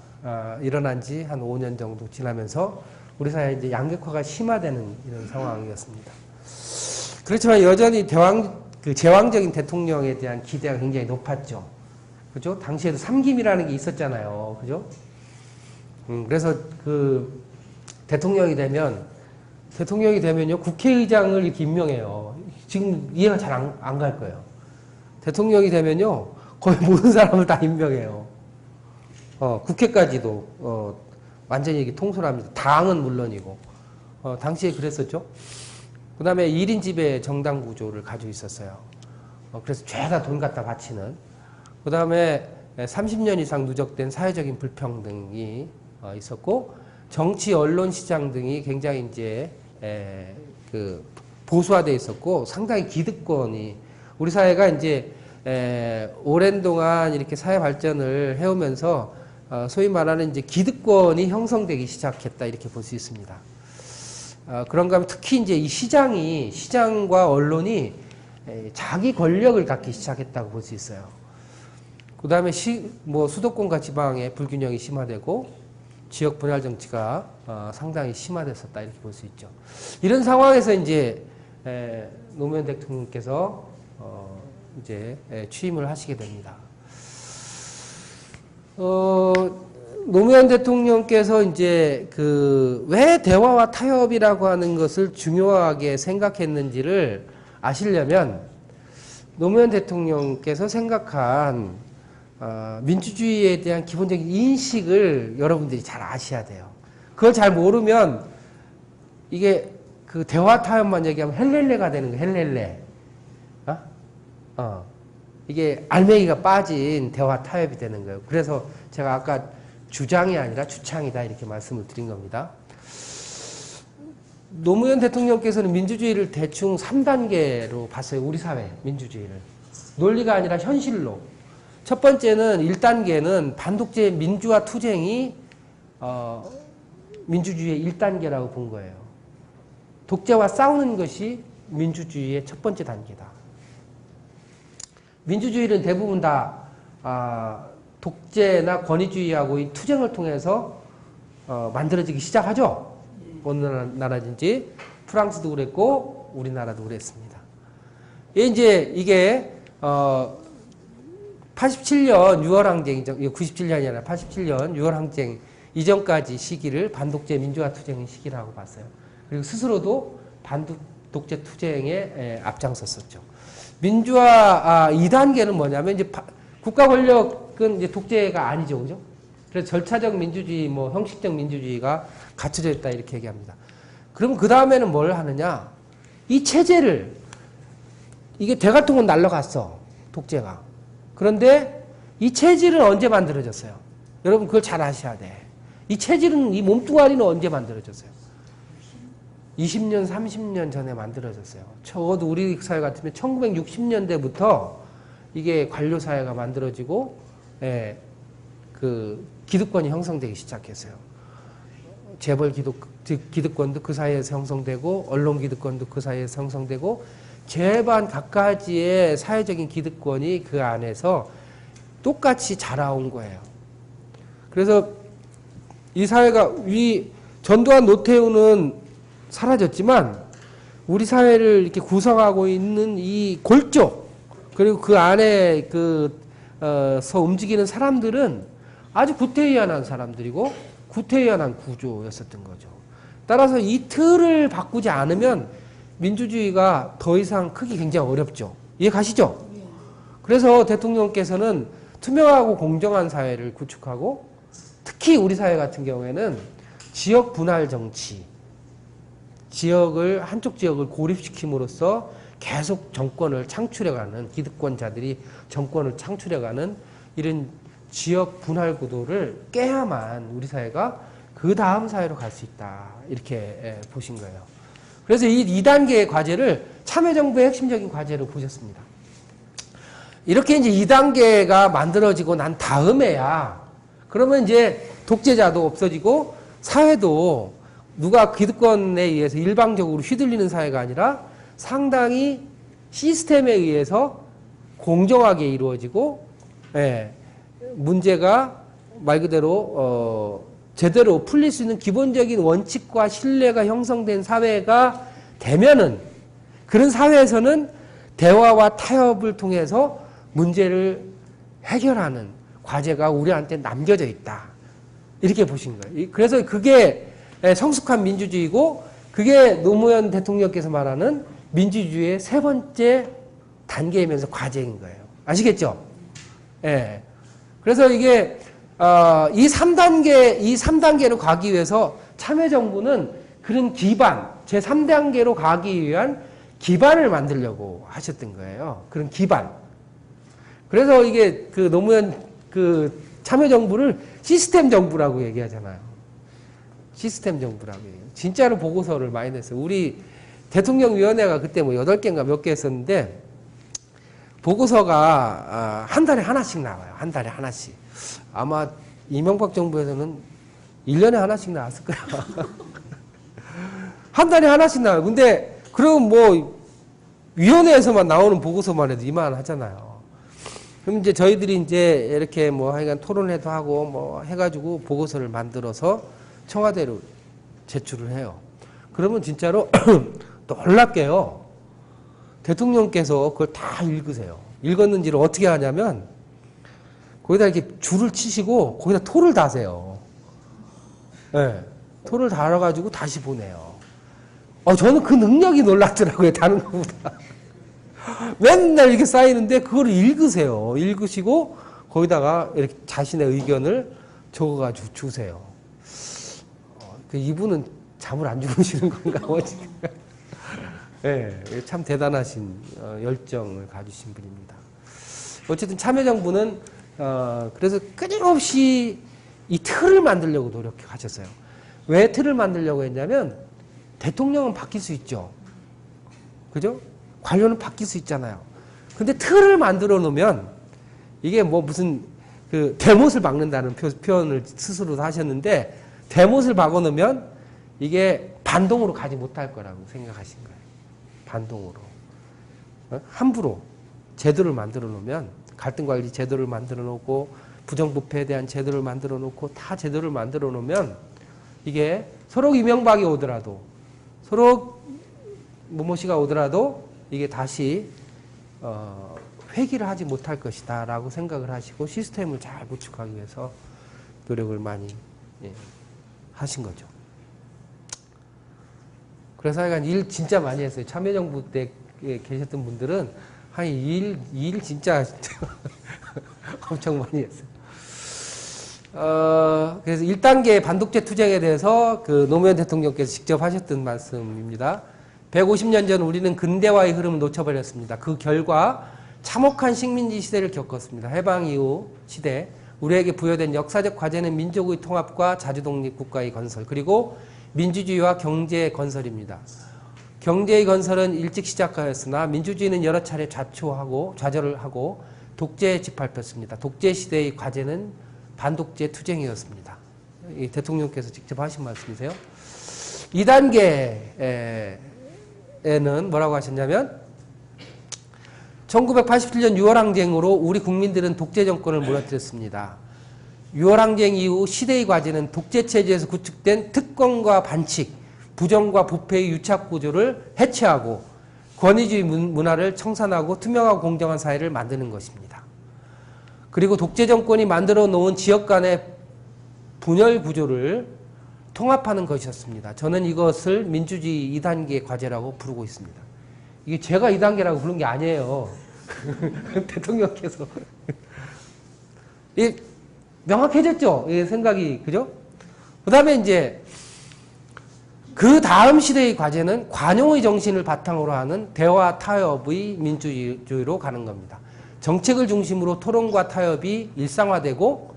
일어난 지 한 5년 정도 지나면서 우리 사회에 이제 양극화가 심화되는 이런 상황이었습니다. 그렇지만 여전히 제왕적인 대통령에 대한 기대가 굉장히 높았죠. 그죠? 당시에도 삼김이라는 게 있었잖아요. 그죠? 그래서 그 대통령이 되면요, 국회의장을 이렇게 임명해요. 지금 이해가 잘 안 갈 거예요. 대통령이 되면요, 거의 모든 사람을 다 임명해요. 국회까지도, 완전히 이게 통솔합니다. 당은 물론이고. 당시에 그랬었죠. 그 다음에 1인 지배 정당 구조를 가지고 있었어요. 그래서 죄다 돈 갖다 바치는. 그 다음에 30년 이상 누적된 사회적인 불평등이 있었고, 정치, 언론, 시장 등이 굉장히 이제 그 보수화되어 있었고, 상당히 기득권이, 우리 사회가 이제 오랜 동안 이렇게 사회 발전을 해오면서 소위 말하는 이제 기득권이 형성되기 시작했다, 이렇게 볼 수 있습니다. 그런가 하면 특히 이제 이 시장과 언론이 자기 권력을 갖기 시작했다고 볼 수 있어요. 그 다음에 수도권과 지방의 불균형이 심화되고 지역 분할 정치가 상당히 심화됐었다, 이렇게 볼 수 있죠. 이런 상황에서 이제 노무현 대통령께서 이제 취임을 하시게 됩니다. 노무현 대통령께서 이제 왜 대화와 타협이라고 하는 것을 중요하게 생각했는지를 아시려면 노무현 대통령께서 생각한 민주주의에 대한 기본적인 인식을 여러분들이 잘 아셔야 돼요. 그걸 잘 모르면 이게 그 대화 타협만 얘기하면 헬렐레가 되는 거예요. 헬렐레. 이게 알맹이가 빠진 대화 타협이 되는 거예요. 그래서 제가 아까 주장이 아니라 주창이다, 이렇게 말씀을 드린 겁니다. 노무현 대통령께서는 민주주의를 대충 3단계로 봤어요. 우리 사회 민주주의를. 논리가 아니라 현실로. 첫 번째는 1단계는 반독재 민주화 투쟁이 민주주의의 1단계라고 본 거예요. 독재와 싸우는 것이 민주주의의 첫 번째 단계다. 민주주의는 대부분 다 독재나 권위주의하고 이 투쟁을 통해서 만들어지기 시작하죠. 어느 나라든지 프랑스도 그랬고 우리나라도 그랬습니다. 이제 이게 87년 6월 항쟁, 97년이 아니라 87년 6월 항쟁 이전까지 시기를 반독재 민주화 투쟁의 시기라고 봤어요. 그리고 스스로도 반독재 투쟁에 앞장섰었죠. 민주화 2단계는 뭐냐면 이제 국가 권력은 이제 독재가 아니죠, 그죠? 그래서 절차적 민주주의, 뭐 형식적 민주주의가 갖춰져 있다 이렇게 얘기합니다. 그럼 그 다음에는 뭘 하느냐? 이 체제를 이게 대갈통은 날라갔어, 독재가. 그런데 이 체질은 언제 만들어졌어요? 여러분 그걸 잘 아셔야 돼. 이 체질은, 이 몸뚱아리는 언제 만들어졌어요? 20년, 30년 전에 만들어졌어요. 적어도 우리 사회 같으면 1960년대부터 이게 관료사회가 만들어지고, 그 기득권이 형성되기 시작했어요. 재벌 기득권도 그 사이에서 형성되고, 언론 기득권도 그 사이에서 형성되고, 제반 각가지의 사회적인 기득권이 그 안에서 똑같이 자라온 거예요. 그래서 이 사회가, 전두환 노태우는 사라졌지만 우리 사회를 이렇게 구성하고 있는 이 골조, 그리고 그 안에 서 움직이는 사람들은 아주 구태의연한 사람들이고 구태의연한 구조였었던 거죠. 따라서 이 틀을 바꾸지 않으면 민주주의가 더 이상 크기 굉장히 어렵죠. 이해 가시죠? 그래서 대통령께서는 투명하고 공정한 사회를 구축하고, 특히 우리 사회 같은 경우에는 지역 분할 정치, 한쪽 지역을 고립시킴으로써 계속 정권을 창출해가는, 기득권자들이 정권을 창출해가는 이런 지역 분할 구도를 깨야만 우리 사회가 그 다음 사회로 갈 수 있다, 이렇게 보신 거예요. 그래서 이 2단계의 과제를 참여정부의 핵심적인 과제로 보셨습니다. 이렇게 이제 2단계가 만들어지고 난 다음에야, 그러면 이제 독재자도 없어지고 사회도 누가 기득권에 의해서 일방적으로 휘둘리는 사회가 아니라 상당히 시스템에 의해서 공정하게 이루어지고, 문제가 말 그대로 제대로 풀릴 수 있는 기본적인 원칙과 신뢰가 형성된 사회가 되면은, 그런 사회에서는 대화와 타협을 통해서 문제를 해결하는 과제가 우리한테 남겨져 있다, 이렇게 보신 거예요. 그래서 그게 성숙한 민주주의고, 그게 노무현 대통령께서 말하는 민주주의의 세 번째 단계이면서 과제인 거예요. 아시겠죠? 예. 그래서 이게 이 3단계로 가기 위해서 참여정부는 그런 기반, 제3단계로 가기 위한 기반을 만들려고 하셨던 거예요. 그런 기반. 그래서 이게 그 노무현 참여정부를 시스템 정부라고 얘기하잖아요. 시스템 정부라고 얘기해요. 진짜로 보고서를 많이 냈어요. 우리 대통령위원회가 그때 뭐 8개인가 몇 개 했었는데, 보고서가 한 달에 하나씩 나와요. 한 달에 하나씩. 아마 이명박 정부에서는 1년에 하나씩 나왔을 거야. 한 달에 하나씩 나와요. 근데 그럼 뭐 위원회에서만 나오는 보고서만 해도 이만하잖아요. 그럼 이제 저희들이 이제 이렇게 뭐 하여간 토론회도 하고 뭐 해가지고 보고서를 만들어서 청와대로 제출을 해요. 그러면 진짜로 놀랍게요, 대통령께서 그걸 다 읽으세요. 읽었는지를 어떻게 하냐면 거기다 이렇게 줄을 치시고 거기다 토를 다세요. 네, 토를 달아가지고 다시 보내요. 저는 그 능력이 놀랍더라고요, 다른 것보다. 맨날 이렇게 쌓이는데 그걸 읽으세요. 읽으시고 거기다가 이렇게 자신의 의견을 적어가지고 주세요. 이분은 잠을 안 주무시는 건가, 뭐 지금. 네, 참 대단하신 열정을 가지신 분입니다. 어쨌든 참여정부는 그래서 끊임없이 이 틀을 만들려고 노력하셨어요. 왜 틀을 만들려고 했냐면 대통령은 바뀔 수 있죠. 그죠? 관료는 바뀔 수 있잖아요. 근데 틀을 만들어 놓으면 이게 뭐 무슨 그 대못을 박는다는 표현을 스스로도 하셨는데, 대못을 박아 놓으면 이게 반동으로 가지 못할 거라고 생각하신 거예요. 반동으로. 함부로 제도를 만들어 놓으면, 갈등관리 제도를 만들어 놓고 부정부패에 대한 제도를 만들어 놓고 다 제도를 만들어 놓으면 이게 서로 이명박이 오더라도, 서로 모모 씨가 오더라도 이게 다시 회귀를 하지 못할 것이다 라고 생각을 하시고 시스템을 잘 구축하기 위해서 노력을 많이 하신 거죠. 그래서 하여간 일 진짜 많이 했어요. 참여정부 때 계셨던 분들은 한 일 진짜 엄청 많이 했어요. 그래서 1단계 반독재 투쟁에 대해서 그 노무현 대통령께서 직접 하셨던 말씀입니다. 150년 전 우리는 근대화의 흐름을 놓쳐버렸습니다. 그 결과 참혹한 식민지 시대를 겪었습니다. 해방 이후 시대, 우리에게 부여된 역사적 과제는 민족의 통합과 자주독립 국가의 건설, 그리고 민주주의와 경제의 건설입니다. 경제의 건설은 일찍 시작하였으나 민주주의는 여러 차례 좌절을 하고 독재에 짓밟혔습니다. 독재 시대의 과제는 반독재 투쟁이었습니다. 이 대통령께서 직접 하신 말씀이세요. 2단계에는 뭐라고 하셨냐면 1987년 6월 항쟁으로 우리 국민들은 독재 정권을 무너뜨렸습니다. 6월 항쟁 이후 시대의 과제는 독재 체제에서 구축된 특권과 반칙, 부정과 부패의 유착 구조를 해체하고 권위주의 문화를 청산하고 투명하고 공정한 사회를 만드는 것입니다. 그리고 독재 정권이 만들어 놓은 지역 간의 분열 구조를 통합하는 것이었습니다. 저는 이것을 민주주의 2단계 과제라고 부르고 있습니다. 이게 제가 2단계라고 부른 게 아니에요. 대통령께서. 이 명확해졌죠? 이 생각이, 그죠? 그 다음에 이제, 그 다음 시대의 과제는 관용의 정신을 바탕으로 하는 대화 타협의 민주주의로 가는 겁니다. 정책을 중심으로 토론과 타협이 일상화되고,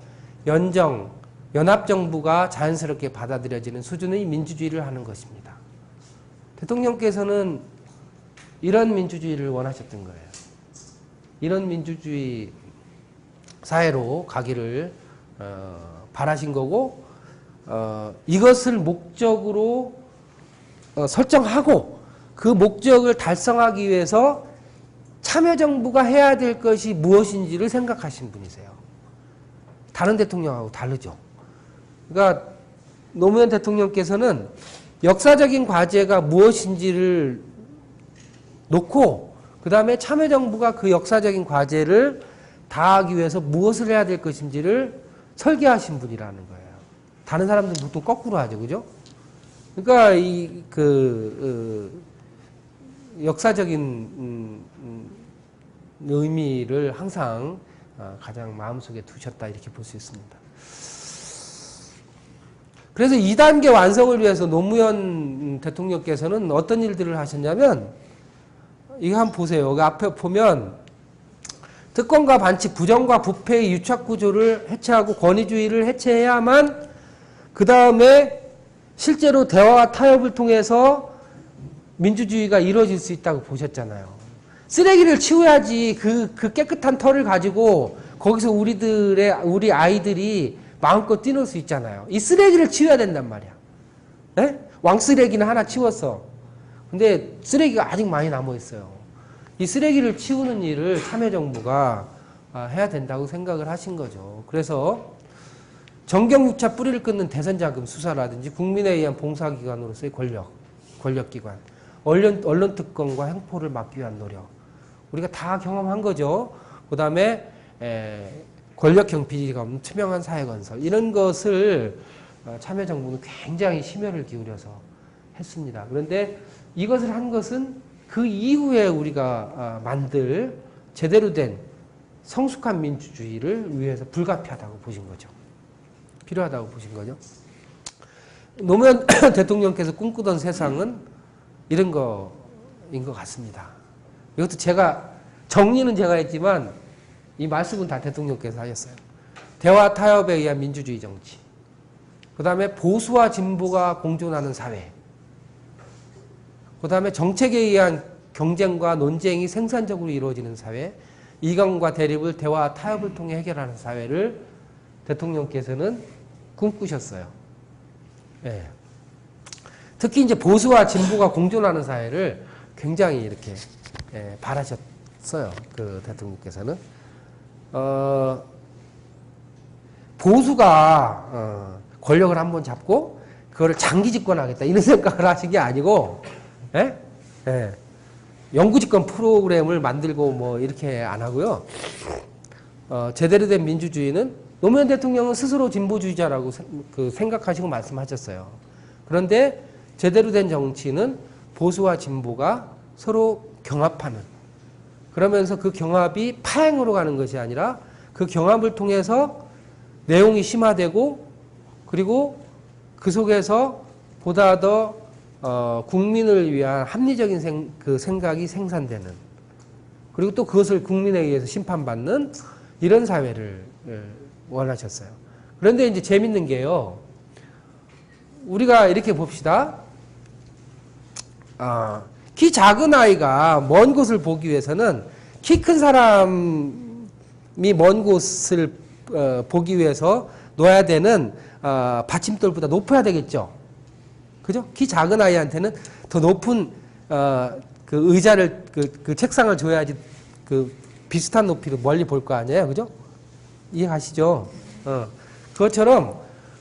연합정부가 자연스럽게 받아들여지는 수준의 민주주의를 하는 것입니다. 대통령께서는 이런 민주주의를 원하셨던 거예요. 이런 민주주의 사회로 가기를 바라신 거고, 이것을 목적으로 설정하고 그 목적을 달성하기 위해서 참여정부가 해야 될 것이 무엇인지를 생각하신 분이세요. 다른 대통령하고 다르죠. 그러니까 노무현 대통령께서는 역사적인 과제가 무엇인지를 놓고 그 다음에 참여정부가 그 역사적인 과제를 다하기 위해서 무엇을 해야 될 것인지를 설계하신 분이라는 거예요. 다른 사람들은 보통 거꾸로 하죠. 그죠? 그러니까 역사적인 의미를 항상 가장 마음속에 두셨다 이렇게 볼 수 있습니다. 그래서 2단계 완성을 위해서 노무현 대통령께서는 어떤 일들을 하셨냐면 이거 한번 보세요. 여기 앞에 보면 특권과 반칙, 부정과 부패의 유착구조를 해체하고 권위주의를 해체해야만 그 다음에 실제로 대화와 타협을 통해서 민주주의가 이루어질 수 있다고 보셨잖아요. 쓰레기를 치워야지 그 깨끗한 털을 가지고 거기서 우리 아이들이 마음껏 뛰놀 수 있잖아요. 이 쓰레기를 치워야 된단 말이야. 네? 왕쓰레기는 하나 치웠어. 근데 쓰레기가 아직 많이 남아있어요. 이 쓰레기를 치우는 일을 참여정부가 해야 된다고 생각을 하신 거죠. 그래서 정경유착 뿌리를 끊는 대선자금 수사라든지 국민에 의한 봉사기관으로서의 권력기관, 언론특검과 횡포를 막기 위한 노력. 우리가 다 경험한 거죠. 그 다음에 권력형 비리가 없는 투명한 사회건설. 이런 것을 참여정부는 굉장히 심혈을 기울여서 했습니다. 그런데 이것을 한 것은 그 이후에 우리가 만들 제대로 된 성숙한 민주주의를 위해서 불가피하다고 보신 거죠. 필요하다고 보신 거죠. 노무현 대통령께서 꿈꾸던 세상은 이런 거인 것 같습니다. 이것도 정리는 제가 했지만 이 말씀은 다 대통령께서 하셨어요. 대화 타협에 의한 민주주의 정치. 그 다음에 보수와 진보가 공존하는 사회. 그 다음에 정책에 의한 경쟁과 논쟁이 생산적으로 이루어지는 사회. 이견과 대립을 대화 타협을 통해 해결하는 사회를 대통령께서는 꿈꾸셨어요. 예. 특히 이제 보수와 진보가 공존하는 사회를 굉장히 이렇게 바라셨어요. 그 대통령께서는. 보수가 권력을 한번 잡고 그거를 장기 집권하겠다 이런 생각을 하신 게 아니고, 예? 예. 영구 집권 프로그램을 만들고 뭐 이렇게 안 하고요. 제대로 된 민주주의는 노무현 대통령은 스스로 진보주의자라고 생각하시고 말씀하셨어요. 그런데 제대로 된 정치는 보수와 진보가 서로 경합하는, 그러면서 그 경합이 파행으로 가는 것이 아니라 그 경합을 통해서 내용이 심화되고, 그리고 그 속에서 보다 더 국민을 위한 합리적인 생각이 생산되는, 그리고 또 그것을 국민에 의해서 심판받는 이런 사회를 원하셨어요. 그런데 이제 재밌는 게요. 우리가 이렇게 봅시다. 키 작은 아이가 먼 곳을 보기 위해서는 키 큰 사람이 먼 곳을 보기 위해서 놓아야 되는 받침돌보다 높아야 되겠죠. 그죠? 키 작은 아이한테는 더 높은 그 의자를 그 책상을 줘야지 그 비슷한 높이로 멀리 볼 거 아니에요. 그죠? 이해가시죠? 그것처럼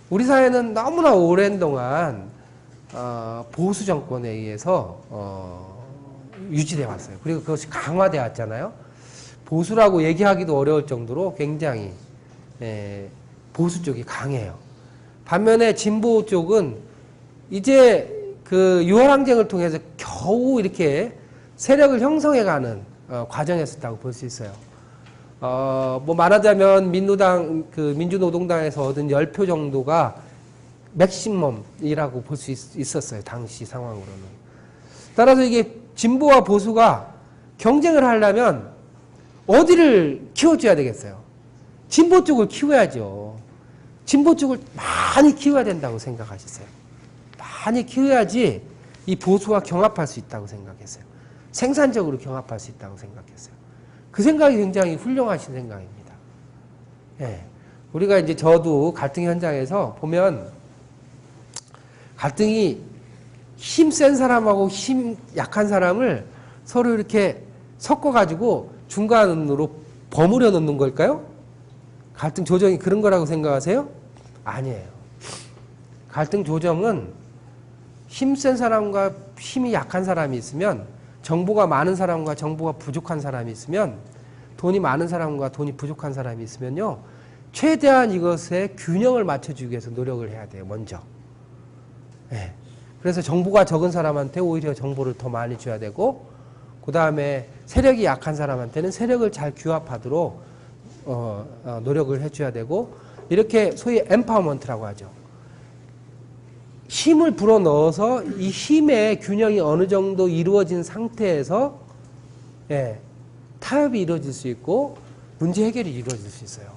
우리 사회는 너무나 오랜 동안 보수 정권에 의해서 유지돼 왔어요. 그리고 그것이 강화돼 왔잖아요. 보수라고 얘기하기도 어려울 정도로 굉장히 보수 쪽이 강해요. 반면에 진보 쪽은 이제 그 유월항쟁을 통해서 겨우 이렇게 세력을 형성해가는 과정에 있었다고 볼 수 있어요. 뭐 말하자면 민주노동당에서 얻은 10표 정도가 맥시멈이라고 볼 수 있었어요. 당시 상황으로는. 따라서 이게 진보와 보수가 경쟁을 하려면 어디를 키워줘야 되겠어요? 진보 쪽을 키워야죠. 진보 쪽을 많이 키워야 된다고 생각하셨어요. 많이 키워야지 이 보수와 경합할 수 있다고 생각했어요. 생산적으로 경합할 수 있다고 생각했어요. 그 생각이 굉장히 훌륭하신 생각입니다. 예. 우리가 이제 저도 갈등 현장에서 보면 갈등이 힘 센 사람하고 힘 약한 사람을 서로 이렇게 섞어가지고 중간으로 버무려 놓는 걸까요? 갈등 조정이 그런 거라고 생각하세요? 아니에요. 갈등 조정은 힘 센 사람과 힘이 약한 사람이 있으면, 정보가 많은 사람과 정보가 부족한 사람이 있으면, 돈이 많은 사람과 돈이 부족한 사람이 있으면요, 최대한 이것에 균형을 맞춰주기 위해서 노력을 해야 돼요. 먼저. 네. 그래서 정보가 적은 사람한테 오히려 정보를 더 많이 줘야 되고, 그 다음에 세력이 약한 사람한테는 세력을 잘 규합하도록 노력을 해줘야 되고, 이렇게 소위 엠파워먼트라고 하죠. 힘을 불어넣어서 이 힘의 균형이 어느 정도 이루어진 상태에서 타협이 이루어질 수 있고 문제 해결이 이루어질 수 있어요.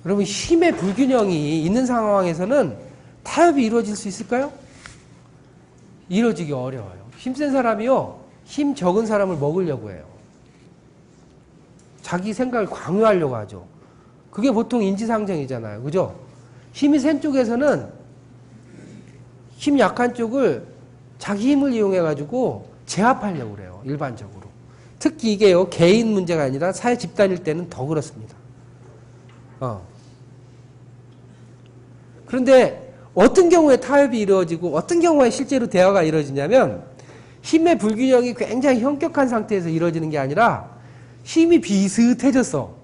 여러분, 힘의 불균형이 있는 상황에서는 타협이 이루어질 수 있을까요? 이루어지기 어려워요. 힘센 사람이요, 힘 적은 사람을 먹으려고 해요. 자기 생각을 강요하려고 하죠. 그게 보통 인지상정이잖아요. 그죠? 힘이 센 쪽에서는 힘 약한 쪽을 자기 힘을 이용해가지고 제압하려고 그래요. 일반적으로. 특히 이게요, 개인 문제가 아니라 사회 집단일 때는 더 그렇습니다. 그런데 어떤 경우에 타협이 이루어지고 어떤 경우에 실제로 대화가 이루어지냐면, 힘의 불균형이 굉장히 현격한 상태에서 이루어지는 게 아니라 힘이 비슷해졌어.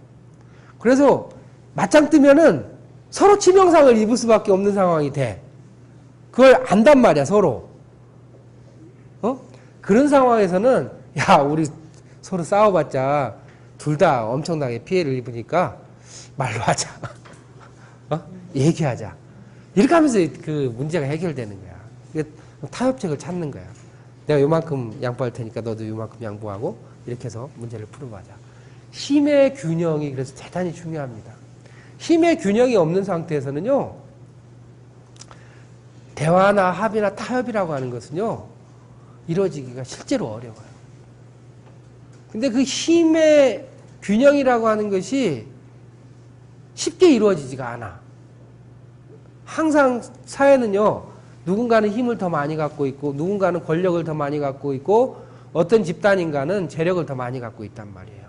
그래서 맞짱 뜨면은 서로 치명상을 입을 수밖에 없는 상황이 돼. 그걸 안단 말이야, 서로. 그런 상황에서는, 야, 우리 서로 싸워봤자 둘 다 엄청나게 피해를 입으니까 말로 하자. 얘기하자. 이렇게 하면서 그 문제가 해결되는 거야. 타협책을 찾는 거야. 내가 요만큼 양보할 테니까 너도 요만큼 양보하고, 이렇게 해서 문제를 풀어보자. 힘의 균형이 그래서 대단히 중요합니다. 힘의 균형이 없는 상태에서는요, 대화나 합의나 타협이라고 하는 것은요, 이루어지기가 실제로 어려워요. 근데 그 힘의 균형이라고 하는 것이 쉽게 이루어지지가 않아. 항상 사회는요, 누군가는 힘을 더 많이 갖고 있고, 누군가는 권력을 더 많이 갖고 있고, 어떤 집단인가는 재력을 더 많이 갖고 있단 말이에요.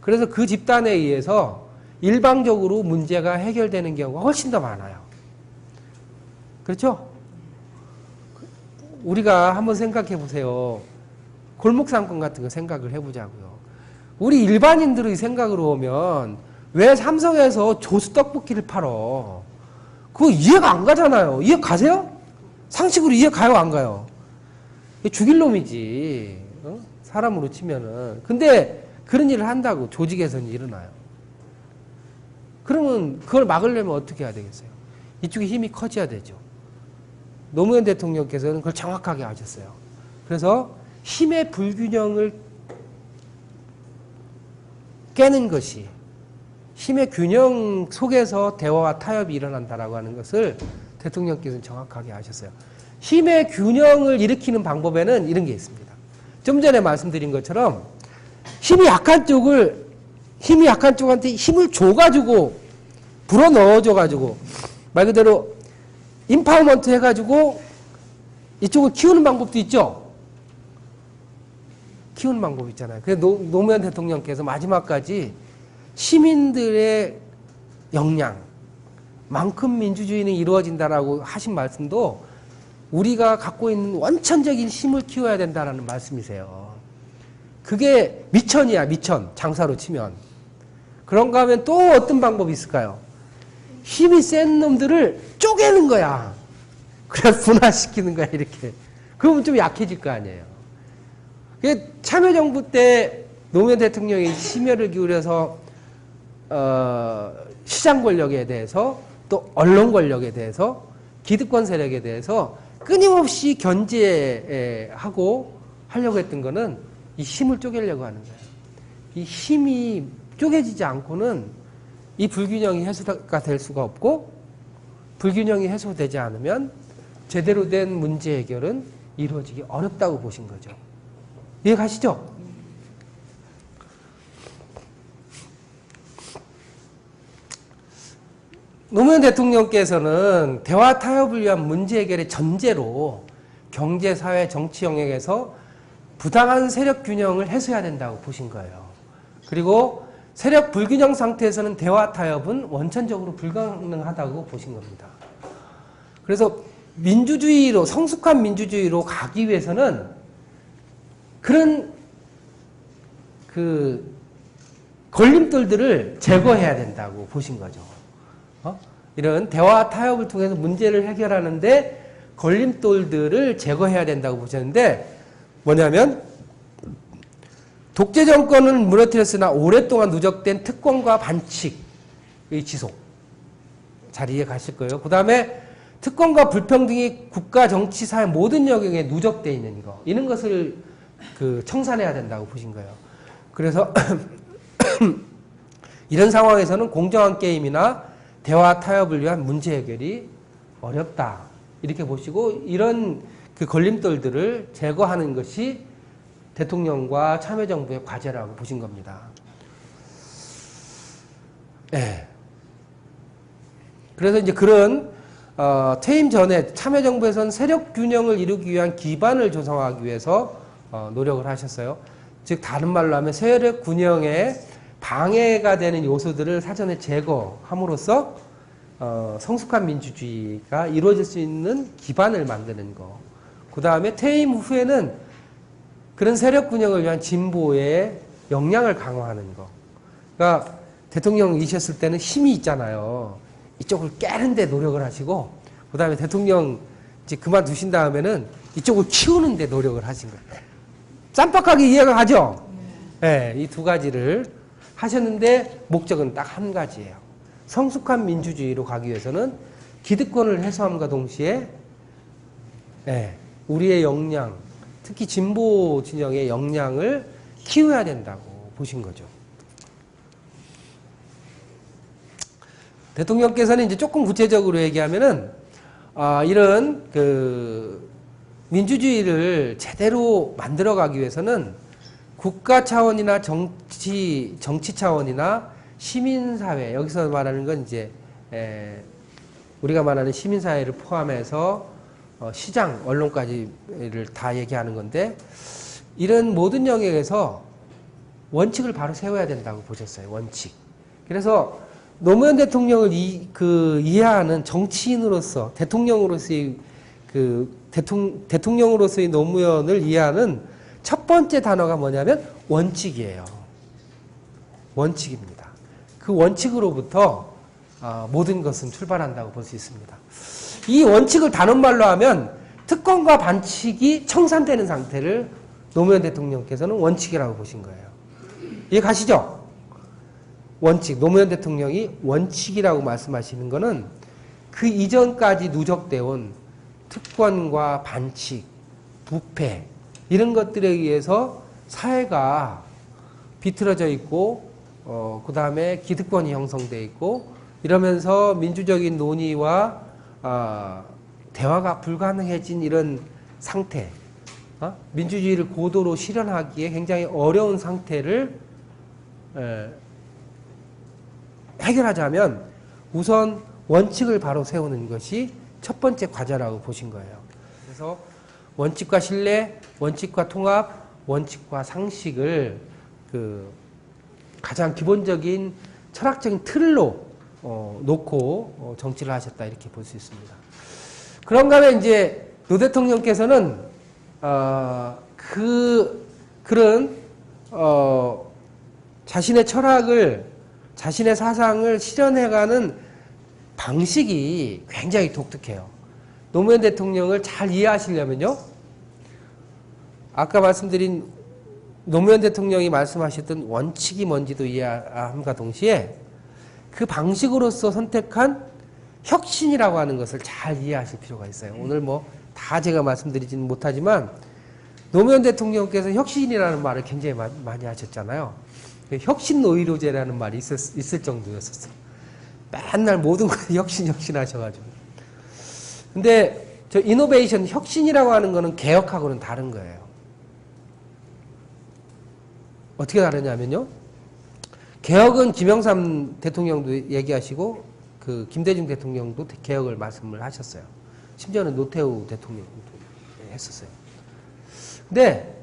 그래서 그 집단에 의해서 일방적으로 문제가 해결되는 경우가 훨씬 더 많아요. 그렇죠? 우리가 한번 생각해 보세요. 골목 상권 같은 거 생각을 해보자고요. 우리 일반인들의 생각으로 오면 왜 삼성에서 조수 떡볶이를 팔어? 그거 이해가 안 가잖아요. 이해 가세요? 상식으로 이해 가요, 안 가요? 죽일 놈이지. 어? 사람으로 치면은. 근데 그런 일을 한다고 조직에서는 일어나요. 그러면 그걸 막으려면 어떻게 해야 되겠어요? 이쪽에 힘이 커져야 되죠. 노무현 대통령께서는 그걸 정확하게 하셨어요. 그래서 힘의 불균형을 깨는 것이, 힘의 균형 속에서 대화와 타협이 일어난다라고 하는 것을 대통령께서는 정확하게 하셨어요. 힘의 균형을 일으키는 방법에는 이런 게 있습니다. 좀 전에 말씀드린 것처럼 힘이 약한 쪽한테 힘을 줘가지고 불어 넣어줘가지고 말 그대로 임파워먼트 해가지고 이쪽을 키우는 방법도 있죠. 키우는 방법 있잖아요. 그래서 노무현 대통령께서 마지막까지 시민들의 역량, 만큼 민주주의는 이루어진다라고 하신 말씀도 우리가 갖고 있는 원천적인 힘을 키워야 된다라는 말씀이세요. 그게 미천이야, 미천. 장사로 치면. 그런가 하면 또 어떤 방법이 있을까요? 힘이 센 놈들을 쪼개는 거야. 그래서 분화시키는 거야, 이렇게. 그러면 좀 약해질 거 아니에요. 참여정부 때 노무현 대통령이 심혈을 기울여서 시장 권력에 대해서 또 언론 권력에 대해서 기득권 세력에 대해서 끊임없이 견제하고 하려고 했던 거는 이 힘을 쪼개려고 하는 거예요. 이 힘이 쪼개지지 않고는 이 불균형이 해소가 될 수가 없고, 불균형이 해소되지 않으면 제대로 된 문제 해결은 이루어지기 어렵다고 보신 거죠. 이해 가시죠? 노무현 대통령께서는 대화 타협을 위한 문제 해결의 전제로 경제, 사회, 정치 영역에서 부당한 세력 균형을 해소해야 된다고 보신 거예요. 그리고 세력 불균형 상태에서는 대화 타협은 원천적으로 불가능하다고 보신 겁니다. 그래서 민주주의로, 성숙한 민주주의로 가기 위해서는 그런 걸림돌들을 제거해야 된다고 보신 거죠. 이런 대화 타협을 통해서 문제를 해결하는데 걸림돌들을 제거해야 된다고 보셨는데, 뭐냐면 독재 정권은 무너뜨렸으나 오랫동안 누적된 특권과 반칙의 지속. 잘 이해 가실 거예요. 그 다음에 특권과 불평등이 국가, 정치, 사회 모든 영역에 누적되어 있는 거, 이런 것을 청산해야 된다고 보신 거예요. 그래서 이런 상황에서는 공정한 게임이나 대화 타협을 위한 문제 해결이 어렵다, 이렇게 보시고 이런 걸림돌들을 제거하는 것이 대통령과 참여정부의 과제라고 보신 겁니다. 네. 그래서 이제 그런 퇴임 전에 참여정부에서는 세력 균형을 이루기 위한 기반을 조성하기 위해서 노력을 하셨어요. 즉 다른 말로 하면 세력 균형에 방해가 되는 요소들을 사전에 제거함으로써 성숙한 민주주의가 이루어질 수 있는 기반을 만드는 거. 그 다음에 퇴임 후에는 그런 세력 균형을 위한 진보의 역량을 강화하는 거. 그러니까 대통령이셨을 때는 힘이 있잖아요. 이쪽을 깨는데 노력을 하시고, 그 다음에 대통령 이제 그만두신 다음에는 이쪽을 키우는데 노력을 하신 거예요. 쌈박하게 이해가 가죠? 네, 이 두 가지를 하셨는데 목적은 딱 한 가지예요. 성숙한 민주주의로 가기 위해서는 기득권을 해소함과 동시에 우리의 역량, 특히 진보 진영의 역량을 키워야 된다고 보신 거죠. 대통령께서는 이제 조금 구체적으로 얘기하면은 이런 민주주의를 제대로 만들어가기 위해서는 국가 차원이나 정치 차원이나 시민사회, 여기서 말하는 건 이제 우리가 말하는 시민사회를 포함해서 시장, 언론까지를 다 얘기하는 건데, 이런 모든 영역에서 원칙을 바로 세워야 된다고 보셨어요. 원칙. 그래서 노무현 대통령을 이해하는 정치인으로서, 대통령으로서의 대통령으로서의 노무현을 이해하는 첫 번째 단어가 뭐냐면 원칙이에요. 원칙입니다. 그 원칙으로부터 모든 것은 출발한다고 볼 수 있습니다. 이 원칙을 다른 말로 하면 특권과 반칙이 청산되는 상태를 노무현 대통령께서는 원칙이라고 보신 거예요. 이해 가시죠? 원칙, 노무현 대통령이 원칙이라고 말씀하시는 것은 그 이전까지 누적되어 온 특권과 반칙, 부패 이런 것들에 의해서 사회가 비틀어져 있고 그 다음에 기득권이 형성되어 있고 이러면서 민주적인 논의와 대화가 불가능해진 이런 상태, 민주주의를 고도로 실현하기에 굉장히 어려운 상태를 해결하자면 우선 원칙을 바로 세우는 것이 첫 번째 과제라고 보신 거예요. 그래서 원칙과 신뢰, 원칙과 통합, 원칙과 상식을 가장 기본적인 철학적인 틀로 놓고 정치를 하셨다 이렇게 볼 수 있습니다. 그런가 하면 이제 노 대통령께서는 그런 자신의 철학을 자신의 사상을 실현해가는 방식이 굉장히 독특해요. 노무현 대통령을 잘 이해하시려면요. 아까 말씀드린 노무현 대통령이 말씀하셨던 원칙이 뭔지도 이해함과 동시에 그 방식으로서 선택한 혁신이라고 하는 것을 잘 이해하실 필요가 있어요. 오늘 다 제가 말씀드리지는 못하지만 노무현 대통령께서 혁신이라는 말을 굉장히 많이 하셨잖아요. 혁신 노이로제라는 말이 있을 정도였었어요. 맨날 모든 걸 혁신 하셔가지고. 근데 저 이노베이션, 혁신이라고 하는 거는 개혁하고는 다른 거예요. 어떻게 다르냐면요. 개혁은 김영삼 대통령도 얘기하시고 김대중 대통령도 개혁을 말씀을 하셨어요. 심지어는 노태우 대통령도 했었어요. 근데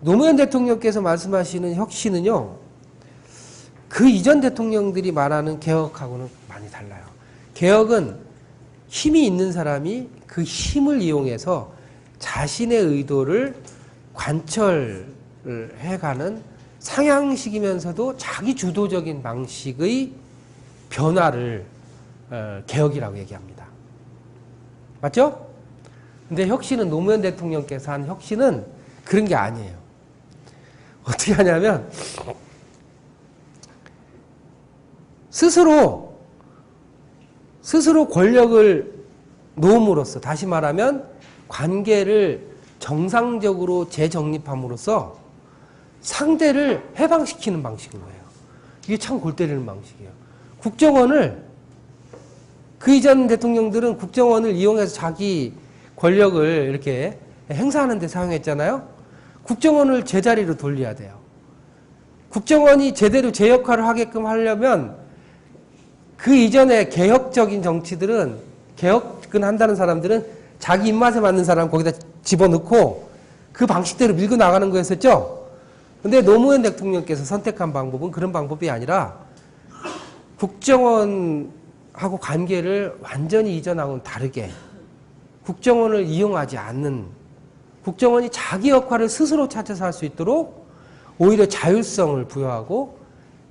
노무현 대통령께서 말씀하시는 혁신은요. 그 이전 대통령들이 말하는 개혁하고는 많이 달라요. 개혁은 힘이 있는 사람이 그 힘을 이용해서 자신의 의도를 관철을 해가는 상향식이면서도 자기 주도적인 방식의 변화를 개혁이라고 얘기합니다. 맞죠? 근데 혁신은 노무현 대통령께서 한 혁신은 그런 게 아니에요. 어떻게 하냐면 스스로 권력을 놓음으로써, 다시 말하면 관계를 정상적으로 재정립함으로써 상대를 해방시키는 방식인 거예요. 이게 참 골 때리는 방식이에요. 국정원을, 그 이전 대통령들은 국정원을 이용해서 자기 권력을 이렇게 행사하는 데 사용했잖아요. 국정원을 제자리로 돌려야 돼요. 국정원이 제대로 제 역할을 하게끔 하려면 그 이전에 개혁적인 정치들은, 개혁은 한다는 사람들은 자기 입맛에 맞는 사람 거기다 집어넣고 그 방식대로 밀고 나가는 거였었죠. 근데 노무현 대통령께서 선택한 방법은 그런 방법이 아니라 국정원하고 관계를 완전히 이전하고는 다르게 국정원을 이용하지 않는, 국정원이 자기 역할을 스스로 찾아서 할 수 있도록 오히려 자율성을 부여하고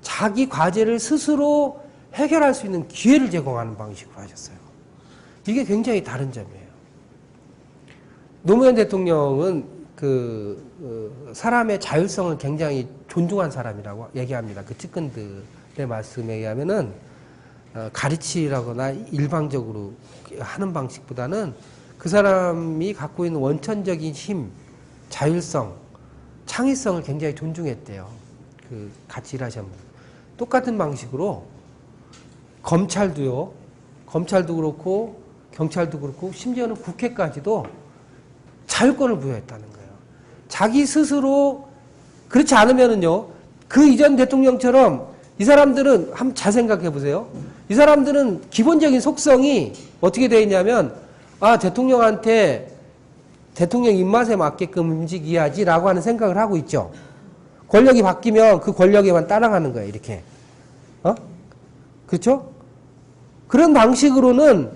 자기 과제를 스스로 해결할 수 있는 기회를 제공하는 방식으로 하셨어요. 이게 굉장히 다른 점이에요. 노무현 대통령은 사람의 자율성을 굉장히 존중한 사람이라고 얘기합니다. 그 측근들의 말씀에 의하면은 가르치라거나 일방적으로 하는 방식보다는 그 사람이 갖고 있는 원천적인 힘, 자율성, 창의성을 굉장히 존중했대요. 같이 일하시는 분. 똑같은 방식으로 검찰도 그렇고 경찰도 그렇고 심지어는 국회까지도 자율권을 부여했다는 거예요. 자기 스스로, 그렇지 않으면은요, 그 이전 대통령처럼 이 사람들은 한번 잘 생각해 보세요. 이 사람들은 기본적인 속성이 어떻게 되어 있냐면, 대통령한테 대통령 입맛에 맞게끔 움직여야지라고 하는 생각을 하고 있죠. 권력이 바뀌면 그 권력에만 따라가는 거예요, 이렇게. 그렇죠? 그런 방식으로는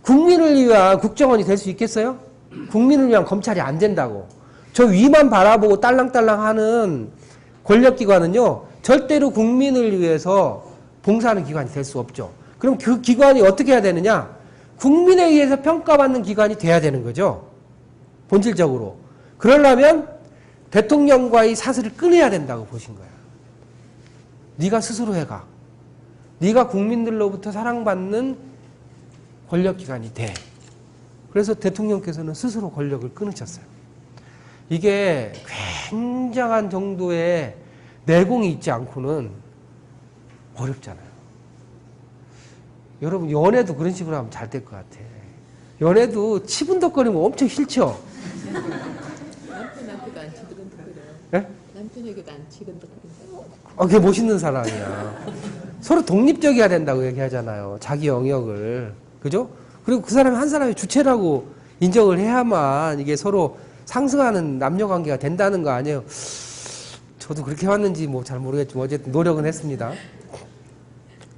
국민을 위한 국정원이 될 수 있겠어요? 국민을 위한 검찰이 안 된다고. 저 위만 바라보고 딸랑딸랑 하는 권력기관은요, 절대로 국민을 위해서 봉사하는 기관이 될 수 없죠. 그럼 그 기관이 어떻게 해야 되느냐? 국민에 의해서 평가받는 기관이 돼야 되는 거죠. 본질적으로. 그러려면 대통령과의 사슬을 끊어야 된다고 보신 거예요. 네가 스스로 해가. 네가 국민들로부터 사랑받는 권력기관이 돼. 그래서 대통령께서는 스스로 권력을 끊으셨어요. 이게 굉장한 정도의 내공이 있지 않고는 어렵잖아요. 여러분 연애도 그런 식으로 하면 잘 될 것 같아. 연애도 치분덕거리면 엄청 싫죠? 남편한테도 안 치근덕거려요. 네? 남편에게도 안 치근덕거린다고. 그게 멋있는 사람이야. 서로 독립적이어야 된다고 얘기하잖아요. 자기 영역을. 그죠? 그리고 그 사람이 한 사람의 주체라고 인정을 해야만 이게 서로 상승하는 남녀 관계가 된다는 거 아니에요. 저도 그렇게 왔는지 뭐 잘 모르겠지만 어쨌든 노력은 했습니다.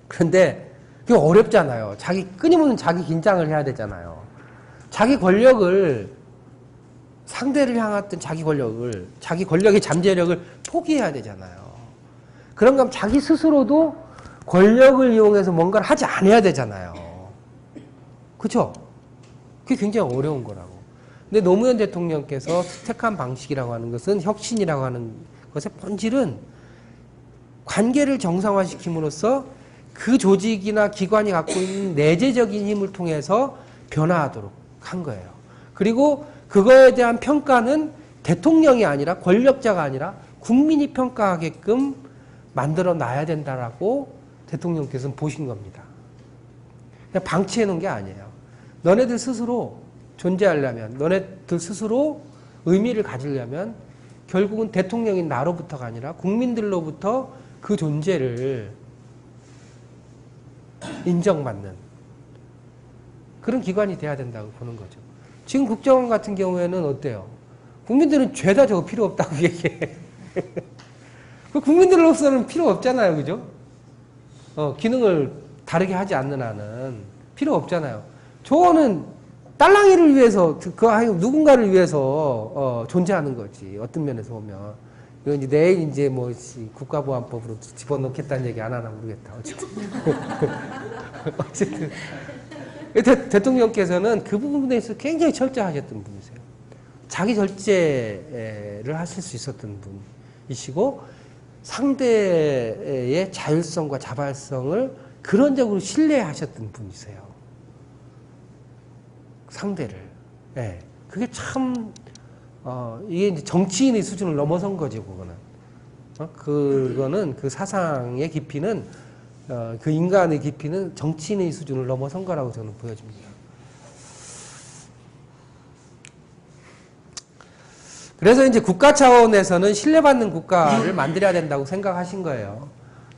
그런데 그게 어렵잖아요. 끊임없는 자기 긴장을 해야 되잖아요. 자기 권력을, 상대를 향했던 자기 권력의 잠재력을 포기해야 되잖아요. 그런가 하면 자기 스스로도 권력을 이용해서 뭔가를 하지 않아야 되잖아요. 그렇죠? 그게 굉장히 어려운 거라고. 근데 노무현 대통령께서 택한 방식이라고 하는 것은 혁신이라고 하는 것의 본질은 관계를 정상화시킴으로써 그 조직이나 기관이 갖고 있는 내재적인 힘을 통해서 변화하도록 한 거예요. 그리고 그거에 대한 평가는 대통령이 아니라 권력자가 아니라 국민이 평가하게끔 만들어 놔야 된다라고 대통령께서는 보신 겁니다. 그냥 방치해 놓은 게 아니에요. 너네들 스스로 존재하려면, 너네들 스스로 의미를 가지려면 결국은 대통령인 나로부터가 아니라 국민들로부터 그 존재를 인정받는 그런 기관이 돼야 된다고 보는 거죠. 지금 국정원 같은 경우에는 어때요? 국민들은 죄다 저거 필요 없다고 얘기해. 국민들로서는 필요 없잖아요. 그죠? 기능을 다르게 하지 않는 한은 필요 없잖아요. 저거는 딸랑이를 위해서, 누군가를 위해서 존재하는 거지. 어떤 면에서 보면. 이건 이제 내일 이제 뭐 국가보안법으로 집어넣겠다는 얘기 안 하나 모르겠다. 어쨌든. 대통령께서는 그 부분에 있어서 굉장히 철저하셨던 분이세요. 자기 절제를 하실 수 있었던 분이시고, 상대의 자율성과 자발성을 근원적으로 신뢰하셨던 분이세요. 상대를. 네. 그게 참, 이게 이제 정치인의 수준을 넘어선 거지, 그거는. 그거는 그 사상의 깊이는, 그 인간의 깊이는 정치인의 수준을 넘어선 거라고 저는 보여집니다. 그래서 이제 국가 차원에서는 신뢰받는 국가를 만들어야 된다고 생각하신 거예요.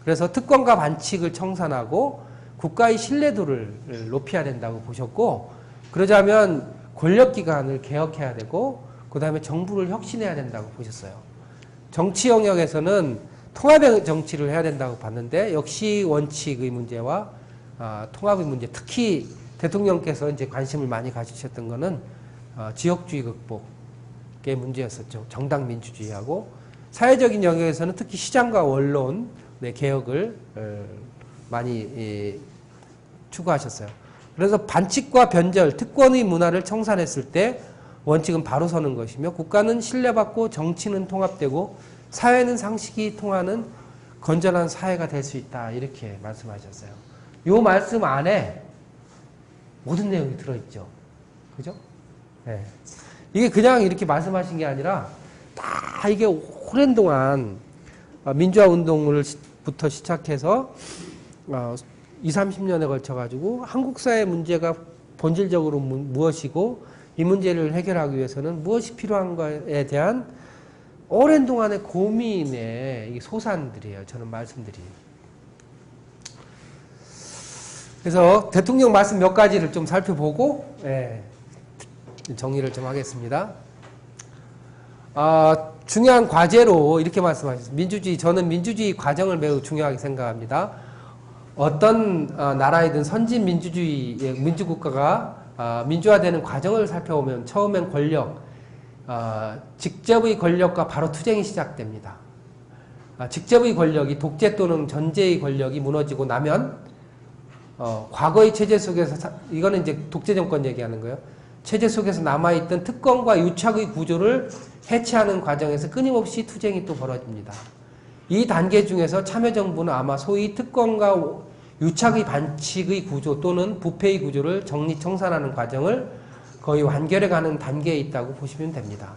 그래서 특권과 반칙을 청산하고 국가의 신뢰도를 높여야 된다고 보셨고, 그러자면 권력기관을 개혁해야 되고, 그 다음에 정부를 혁신해야 된다고 보셨어요. 정치 영역에서는 통합의 정치를 해야 된다고 봤는데, 역시 원칙의 문제와 통합의 문제, 특히 대통령께서 이제 관심을 많이 가지셨던 거는 지역주의 극복의 문제였었죠. 정당 민주주의하고 사회적인 영역에서는 특히 시장과 원론의 개혁을 많이 추구하셨어요. 그래서 반칙과 변절, 특권의 문화를 청산했을 때 원칙은 바로 서는 것이며 국가는 신뢰받고 정치는 통합되고 사회는 상식이 통하는 건전한 사회가 될 수 있다. 이렇게 말씀하셨어요. 이 말씀 안에 모든 내용이 들어있죠. 그죠? 네. 이게 그냥 이렇게 말씀하신 게 아니라 다 이게 오랜 동안 민주화 운동을부터 시작해서 20, 30년에 걸쳐가지고 한국 사회 문제가 본질적으로 무엇이고 이 문제를 해결하기 위해서는 무엇이 필요한가에 대한 오랜 동안의 고민의 소산들이에요. 저는 말씀들이. 그래서 대통령 말씀 몇 가지를 좀 살펴보고 정리를 좀 하겠습니다. 중요한 과제로 이렇게 말씀하셨습니다. 저는 민주주의 과정을 매우 중요하게 생각합니다. 어떤 나라이든 선진 민주주의 민주국가가 민주화되는 과정을 살펴보면 처음엔 권력, 직접의 권력과 바로 투쟁이 시작됩니다. 직접의 권력이 독재 또는 전제의 권력이 무너지고 나면 과거의 체제 속에서 이거는 이제 독재 정권 얘기하는 거예요. 체제 속에서 남아있던 특권과 유착의 구조를 해체하는 과정에서 끊임없이 투쟁이 또 벌어집니다. 이 단계 중에서 참여정부는 아마 소위 특권과 유착의 반칙의 구조 또는 부패의 구조를 정리청산하는 과정을 거의 완결해가는 단계에 있다고 보시면 됩니다.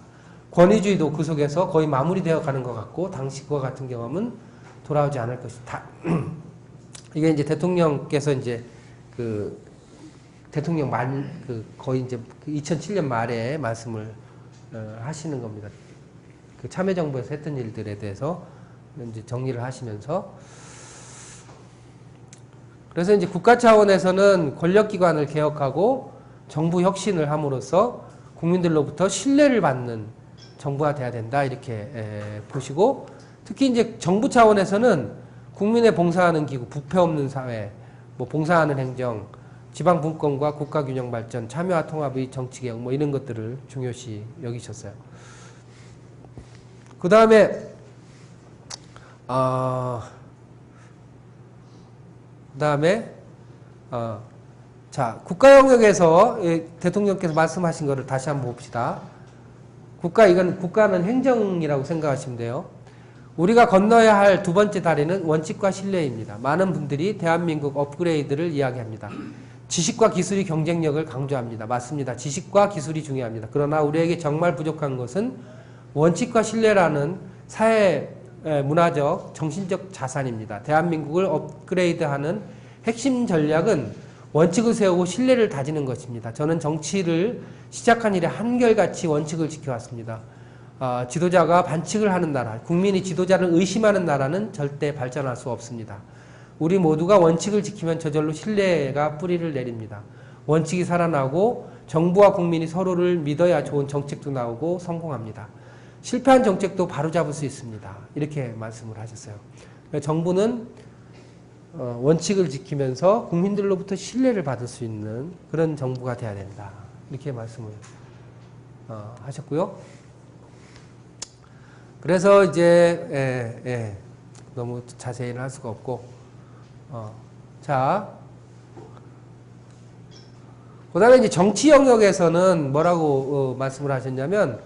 권위주의도 그 속에서 거의 마무리되어 가는 것 같고 당시 그와 같은 경험은 돌아오지 않을 것이다. 이게 이제 대통령께서 이제 그 대통령 거의 이제 2007년 말에 말씀을 하시는 겁니다. 그 참여정부에서 했던 일들에 대해서 이제 정리를 하시면서 그래서 이제 국가 차원에서는 권력기관을 개혁하고 정부 혁신을 함으로써 국민들로부터 신뢰를 받는 정부가 돼야 된다 이렇게 보시고 특히 이제 정부 차원에서는 국민에 봉사하는 기구, 부패 없는 사회, 뭐 봉사하는 행정, 지방 분권과 국가 균형 발전, 참여와 통합의 정치 개혁 뭐 이런 것들을 중요시 여기셨어요. 그 다음에 자, 국가 영역에서 대통령께서 말씀하신 거를 다시 한번 봅시다. 국가는 행정이라고 생각하시면 돼요. 우리가 건너야 할 두 번째 다리는 원칙과 신뢰입니다. 많은 분들이 대한민국 업그레이드를 이야기합니다. 지식과 기술이 경쟁력을 강조합니다. 맞습니다. 지식과 기술이 중요합니다. 그러나 우리에게 정말 부족한 것은 원칙과 신뢰라는 사회 문화적, 정신적 자산입니다. 대한민국을 업그레이드하는 핵심 전략은 원칙을 세우고 신뢰를 다지는 것입니다. 저는 정치를 시작한 이래 한결같이 원칙을 지켜왔습니다. 지도자가 반칙을 하는 나라, 국민이 지도자를 의심하는 나라는 절대 발전할 수 없습니다. 우리 모두가 원칙을 지키면 저절로 신뢰가 뿌리를 내립니다. 원칙이 살아나고 정부와 국민이 서로를 믿어야 좋은 정책도 나오고 성공합니다. 실패한 정책도 바로잡을 수 있습니다. 이렇게 말씀을 하셨어요. 정부는 원칙을 지키면서 국민들로부터 신뢰를 받을 수 있는 그런 정부가 돼야 된다. 이렇게 말씀을 하셨고요. 그래서 이제 너무 자세히는 할 수가 없고 자, 그 다음에 이제 정치 영역에서는 뭐라고 말씀을 하셨냐면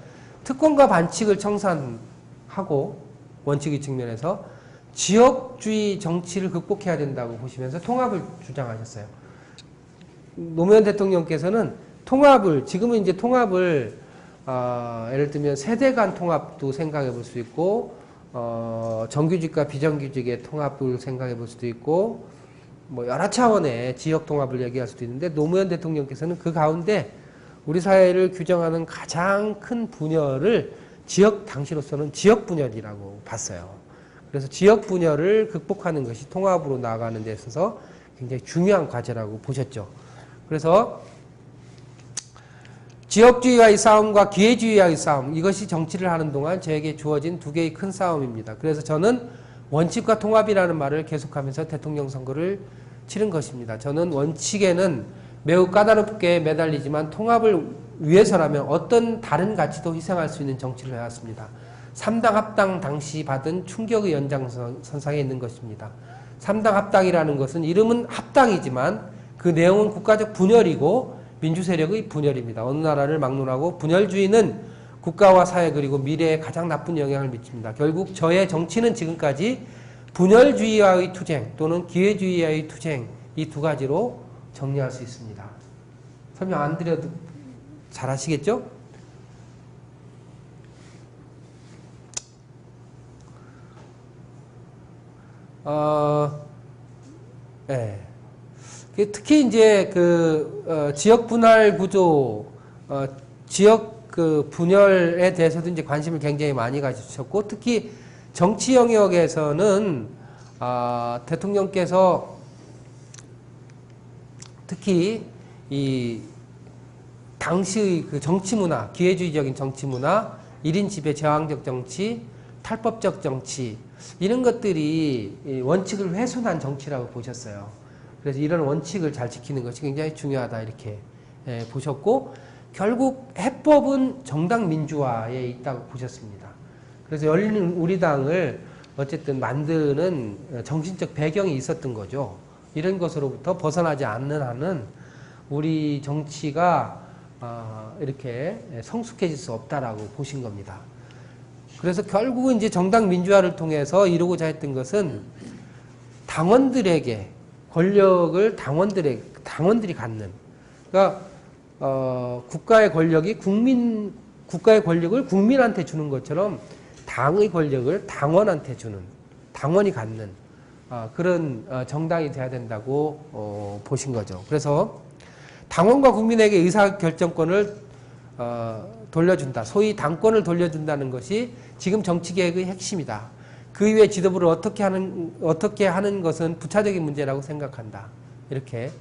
특권과 반칙을 청산하고 원칙의 측면에서 지역주의 정치를 극복해야 된다고 보시면서 통합을 주장하셨어요. 노무현 대통령께서는 지금은 이제 통합을 예를 들면 세대 간 통합도 생각해 볼 수 있고 정규직과 비정규직의 통합을 생각해 볼 수도 있고 뭐 여러 차원의 지역 통합을 얘기할 수도 있는데 노무현 대통령께서는 그 가운데 우리 사회를 규정하는 가장 큰 분열을 당시로서는 지역 분열이라고 봤어요. 그래서 지역 분열을 극복하는 것이 통합으로 나아가는 데 있어서 굉장히 중요한 과제라고 보셨죠. 그래서 지역주의와의 싸움과 기회주의와의 싸움, 이것이 정치를 하는 동안 저에게 주어진 두 개의 큰 싸움입니다. 그래서 저는 원칙과 통합이라는 말을 계속하면서 대통령 선거를 치른 것입니다. 저는 원칙에는 매우 까다롭게 매달리지만 통합을 위해서라면 어떤 다른 가치도 희생할 수 있는 정치를 해왔습니다. 3당 합당 당시 받은 충격의 연장선상에 있는 것입니다. 3당 합당이라는 것은 이름은 합당이지만 그 내용은 국가적 분열이고 민주세력의 분열입니다. 어느 나라를 막론하고 분열주의는 국가와 사회 그리고 미래에 가장 나쁜 영향을 미칩니다. 결국 저의 정치는 지금까지 분열주의와의 투쟁 또는 기회주의와의 투쟁 이 두 가지로 정리할 수 있습니다. 설명 안 드려도 잘 아시겠죠? 네. 특히 이제 지역 분할 구조, 지역 분열에 대해서도 이제 관심을 굉장히 많이 가지셨고, 특히 정치 영역에서는 대통령께서 특히 이 당시의 정치 문화, 기회주의적인 정치 문화, 1인 지배 저항적 정치, 탈법적 정치, 이런 것들이 이 원칙을 훼손한 정치라고 보셨어요. 그래서 이런 원칙을 잘 지키는 것이 굉장히 중요하다 이렇게 보셨고, 결국 해법은 정당 민주화에 있다고 보셨습니다. 그래서 열린 우리당을 어쨌든 만드는 정신적 배경이 있었던 거죠. 이런 것으로부터 벗어나지 않는 한은 우리 정치가 이렇게 성숙해질 수 없다라고 보신 겁니다. 그래서 결국은 이제 정당 민주화를 통해서 이루고자 했던 것은 당원들에게 권력을 당원들이 갖는, 그러니까 국가의 권력이 국가의 권력을 국민한테 주는 것처럼 당의 권력을 당원한테 주는, 당원이 갖는 그런 정당이 돼야 된다고 보신 거죠. 그래서 당원과 국민에게 의사결정권을 돌려준다. 소위 당권을 돌려준다는 것이 지금 정치개혁의 핵심이다. 그 이후에 지도부를 어떻게 하는 것은 부차적인 문제라고 생각한다. 이렇게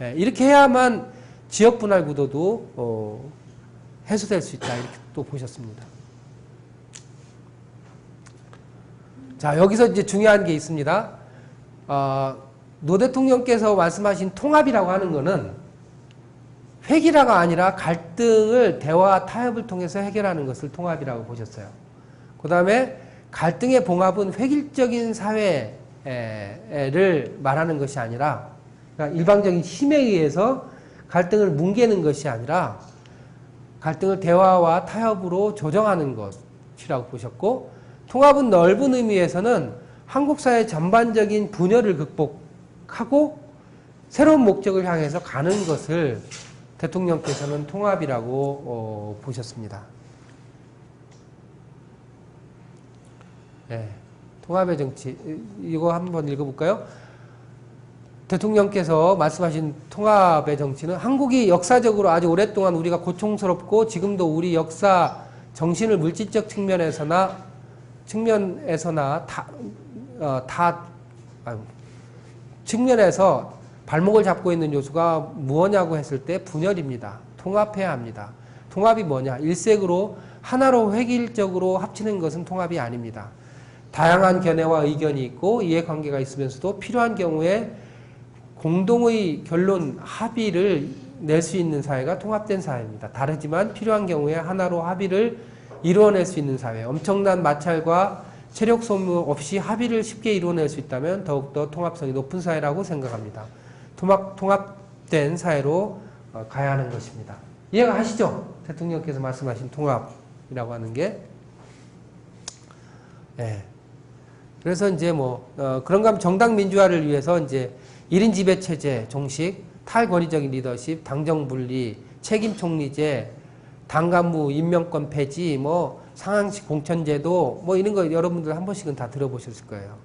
해야만 지역 분할 구도도 해소될 수 있다. 이렇게 또 보셨습니다. 자, 여기서 이제 중요한 게 있습니다. 노 대통령께서 말씀하신 통합이라고 하는 것은 회기라가 아니라 갈등을 대화 타협을 통해서 해결하는 것을 통합이라고 보셨어요. 그 다음에 갈등의 봉합은 획일적인 사회를 말하는 것이 아니라, 그러니까 일방적인 힘에 의해서 갈등을 뭉개는 것이 아니라 갈등을 대화와 타협으로 조정하는 것이라고 보셨고, 통합은 넓은 의미에서는 한국 사회 전반적인 분열을 극복하고 새로운 목적을 향해서 가는 것을 대통령께서는 통합이라고 보셨습니다. 네, 통합의 정치, 이거 한번 읽어볼까요? 대통령께서 말씀하신 통합의 정치는 한국이 역사적으로 아주 오랫동안 우리가 고통스럽고 지금도 우리 역사 정신을 물질적 측면에서 발목을 잡고 있는 요소가 무엇냐고 했을 때 분열입니다. 통합해야 합니다. 통합이 뭐냐? 일색으로 하나로 획일적으로 합치는 것은 통합이 아닙니다. 다양한 견해와 의견이 있고 이해관계가 있으면서도 필요한 경우에 공동의 결론 합의를 낼 수 있는 사회가 통합된 사회입니다. 다르지만 필요한 경우에 하나로 합의를 이루어낼 수 있는 사회, 엄청난 마찰과 체력 소모 없이 합의를 쉽게 이루어낼 수 있다면 더욱더 통합성이 높은 사회라고 생각합니다. 통합된 사회로 가야 하는 것입니다. 이해가 가시죠? 대통령께서 말씀하신 통합이라고 하는 게. 네. 그래서 이제 그런가 하면 정당 민주화를 위해서 이제 1인 지배 체제 종식, 탈권위적인 리더십, 당정 분리, 책임 총리제, 당 간부 임명권 폐지, 상향식 공천제도, 이런 거 여러분들 한 번씩은 다 들어보셨을 거예요.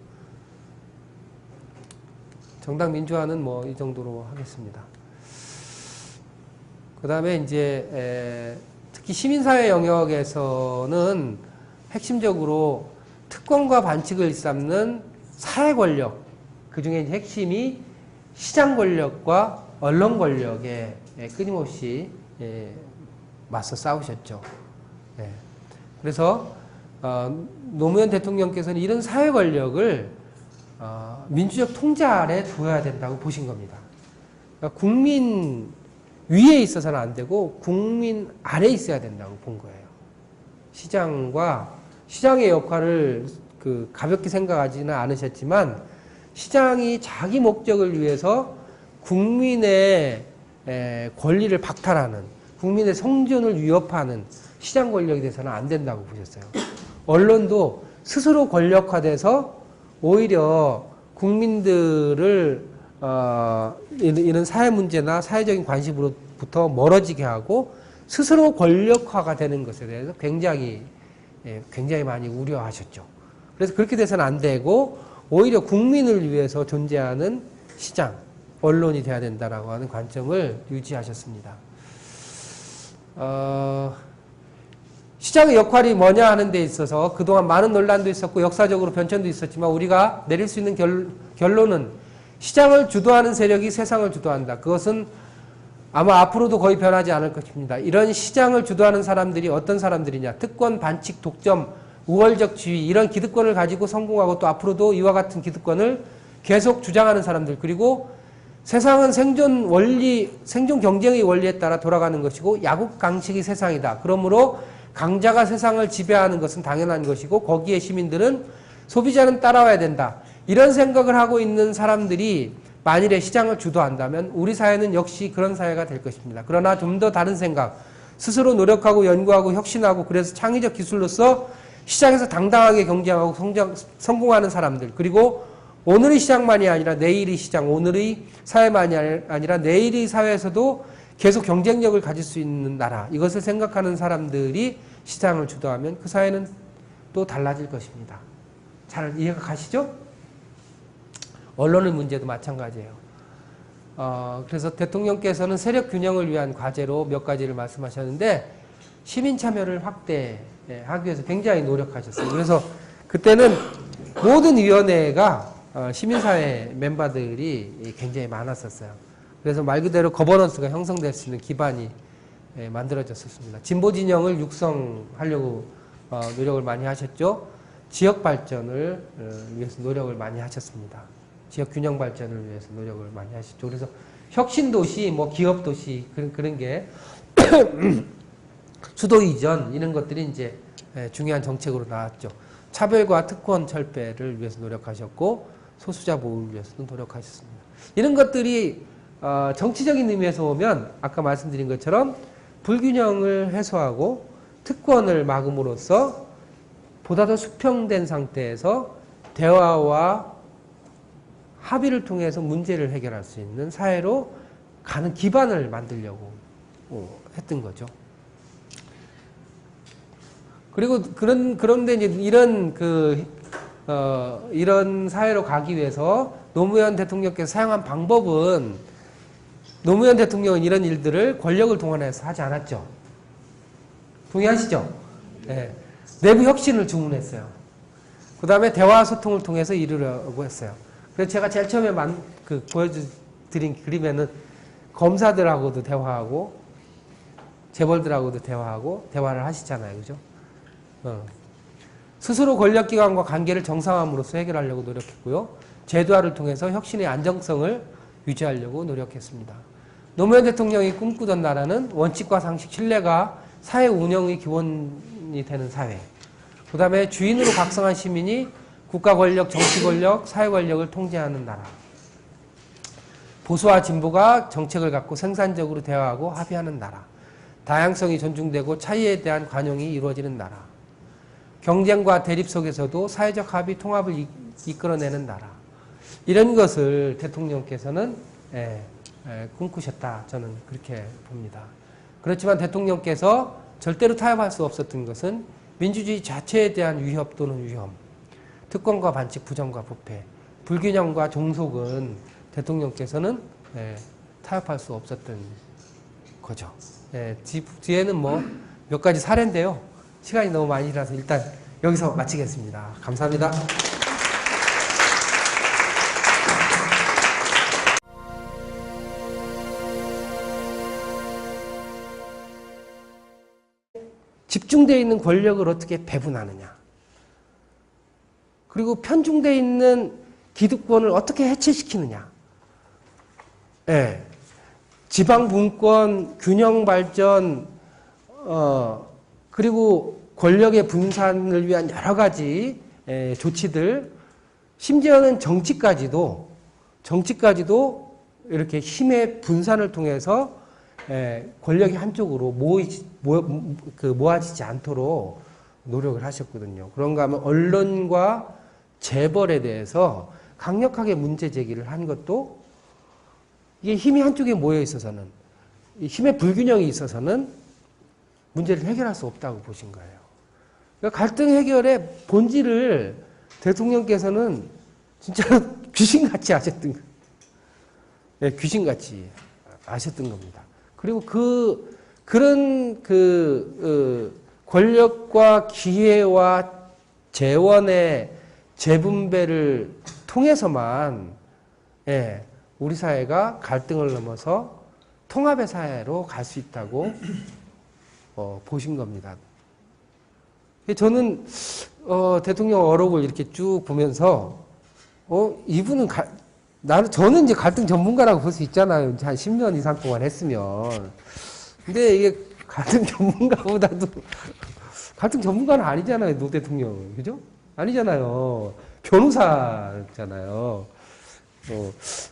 정당 민주화는 이 정도로 하겠습니다. 그 다음에 이제, 특히 시민사회 영역에서는 핵심적으로 특권과 반칙을 일삼는 사회 권력, 그 중에 핵심이 시장 권력과 언론 권력에 끊임없이 맞서 싸우셨죠. 그래서 노무현 대통령께서는 이런 사회 권력을 민주적 통제 아래 두어야 된다고 보신 겁니다. 그러니까 국민 위에 있어서는 안 되고 국민 아래 있어야 된다고 본 거예요. 시장의 역할을 가볍게 생각하지는 않으셨지만 시장이 자기 목적을 위해서 국민의 권리를 박탈하는, 국민의 생존을 위협하는 시장 권력이 돼서는 안 된다고 보셨어요. 언론도 스스로 권력화돼서 오히려 국민들을 이런 사회 문제나 사회적인 관심으로부터 멀어지게 하고 스스로 권력화가 되는 것에 대해서 굉장히 많이 우려하셨죠. 그래서 그렇게 돼서는 안 되고 오히려 국민을 위해서 존재하는 시장, 언론이 돼야 된다라고 하는 관점을 유지하셨습니다. 시장의 역할이 뭐냐 하는 데 있어서 그동안 많은 논란도 있었고 역사적으로 변천도 있었지만 우리가 내릴 수 있는 결론은 시장을 주도하는 세력이 세상을 주도한다. 그것은 아마 앞으로도 거의 변하지 않을 것입니다. 이런 시장을 주도하는 사람들이 어떤 사람들이냐. 특권, 반칙, 독점, 우월적 지위 이런 기득권을 가지고 성공하고 또 앞으로도 이와 같은 기득권을 계속 주장하는 사람들 그리고 세상은 생존 원리, 생존 경쟁의 원리에 따라 돌아가는 것이고 야국강식이 세상이다. 그러므로 강자가 세상을 지배하는 것은 당연한 것이고 거기에 시민들은 소비자는 따라와야 된다. 이런 생각을 하고 있는 사람들이 만일에 시장을 주도한다면 우리 사회는 역시 그런 사회가 될 것입니다. 그러나 좀 더 다른 생각, 스스로 노력하고 연구하고 혁신하고 그래서 창의적 기술로서 시장에서 당당하게 경쟁하고 성공하는 사람들 그리고 오늘의 시장만이 아니라 내일의 시장, 오늘의 사회만이 아니라 내일의 사회에서도 계속 경쟁력을 가질 수 있는 나라 이것을 생각하는 사람들이 시장을 주도하면 그 사회는 또 달라질 것입니다. 잘 이해가 가시죠? 언론의 문제도 마찬가지예요. 그래서 대통령께서는 세력 균형을 위한 과제로 몇 가지를 말씀하셨는데 시민 참여를 확대하기 위해서 굉장히 노력하셨어요. 그래서 그때는 모든 위원회가 시민사회 멤버들이 굉장히 많았었어요. 그래서 말 그대로 거버넌스가 형성될 수 있는 기반이 만들어졌었습니다. 진보 진영을 육성하려고 노력을 많이 하셨죠. 지역 발전을 위해서 노력을 많이 하셨습니다. 지역 균형 발전을 위해서 노력을 많이 하셨죠. 그래서 혁신도시, 뭐 기업도시 그런 게 수도 이전 이런 것들이 이제 중요한 정책으로 나왔죠. 차별과 특권 철폐를 위해서 노력하셨고 소수자 보호를 위해서도 노력하셨습니다. 이런 것들이 정치적인 의미에서 보면 아까 말씀드린 것처럼 불균형을 해소하고 특권을 막음으로써 보다 더 수평된 상태에서 대화와 합의를 통해서 문제를 해결할 수 있는 사회로 가는 기반을 만들려고 했던 거죠. 그리고 그런데 이제 이런 사회로 가기 위해서 노무현 대통령께서 사용한 방법은 노무현 대통령은 이런 일들을 권력을 동원해서 하지 않았죠. 동의하시죠? 네. 내부 혁신을 주문했어요. 그 다음에 대화 소통을 통해서 이루려고 했어요. 그래서 제가 제일 처음에 보여드린 그림에는 검사들하고도 대화하고 재벌들하고도 대화하고 대화를 하시잖아요. 그죠? 스스로 권력기관과 관계를 정상화함으로써 해결하려고 노력했고요. 제도화를 통해서 혁신의 안정성을 유지하려고 노력했습니다. 노무현 대통령이 꿈꾸던 나라는 원칙과 상식, 신뢰가 사회 운영의 기본이 되는 사회. 그 다음에 주인으로 각성한 시민이 국가 권력, 정치 권력, 사회 권력을 통제하는 나라. 보수와 진보가 정책을 갖고 생산적으로 대화하고 합의하는 나라. 다양성이 존중되고 차이에 대한 관용이 이루어지는 나라. 경쟁과 대립 속에서도 사회적 합의, 통합을 이끌어내는 나라. 이런 것을 대통령께서는 꿈꾸셨다. 저는 그렇게 봅니다. 그렇지만 대통령께서 절대로 타협할 수 없었던 것은 민주주의 자체에 대한 위협 또는 위험, 특권과 반칙, 부정과 부패, 불균형과 종속은 대통령께서는 타협할 수 없었던 거죠. 뒤에는 뭐 몇 가지 사례인데요. 시간이 너무 많이 지나서 일단 여기서 마치겠습니다. 감사합니다. 집중되어 있는 권력을 어떻게 배분하느냐. 그리고 편중되어 있는 기득권을 어떻게 해체시키느냐. 지방분권, 균형 발전, 그리고 권력의 분산을 위한 여러 가지 조치들, 심지어는 정치까지도 이렇게 힘의 분산을 통해서 권력이 한쪽으로 모아지지 않도록 노력을 하셨거든요. 그런가 하면 언론과 재벌에 대해서 강력하게 문제 제기를 한 것도 이게 힘이 한쪽에 모여 있어서는 힘의 불균형이 있어서는 문제를 해결할 수 없다고 보신 거예요. 그러니까 갈등 해결의 본질을 대통령께서는 진짜로 귀신같이 아셨던 거예요. 귀신같이 아셨던 겁니다. 그리고 그런 권력과 기회와 재원의 재분배를 통해서만 우리 사회가 갈등을 넘어서 통합의 사회로 갈 수 있다고 보신 겁니다. 저는 대통령 어록을 이렇게 쭉 보면서, 이분은 저는 이제 갈등 전문가라고 볼 수 있잖아요. 한 10년 이상 동안 했으면. 근데 이게 갈등 전문가보다도, 갈등 전문가는 아니잖아요, 노 대통령. 그죠? 아니잖아요. 변호사잖아요.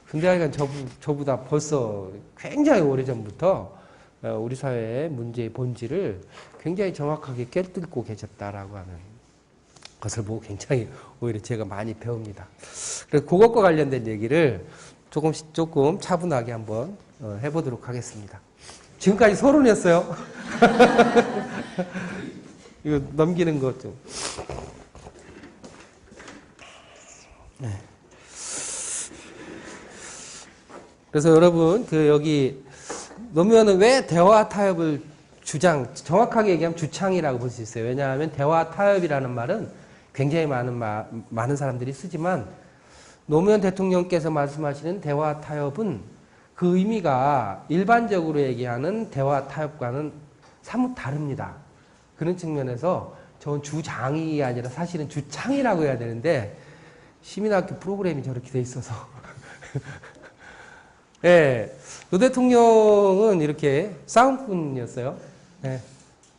근데 하여간 저보다 벌써 굉장히 오래전부터 우리 사회의 문제의 본질을 굉장히 정확하게 꿰뚫고 계셨다라고 하는 것을 보고 굉장히 오히려 제가 많이 배웁니다. 그래서 그것과 관련된 얘기를 조금 차분하게 한번 해보도록 하겠습니다. 지금까지 서론이었어요. 이거 넘기는 것 좀. 네. 그래서 여러분, 여기 노무현은 왜 대화 타협을 정확하게 얘기하면 주창이라고 볼 수 있어요. 왜냐하면 대화 타협이라는 말은 굉장히 많은 사람들이 쓰지만 노무현 대통령께서 말씀하시는 대화 타협은 그 의미가 일반적으로 얘기하는 대화 타협과는 사뭇 다릅니다. 그런 측면에서 저는 주장이 아니라 사실은 주창이라고 해야 되는데 시민학교 프로그램이 저렇게 돼 있어서 예, 노 대통령은 이렇게 싸움꾼이었어요.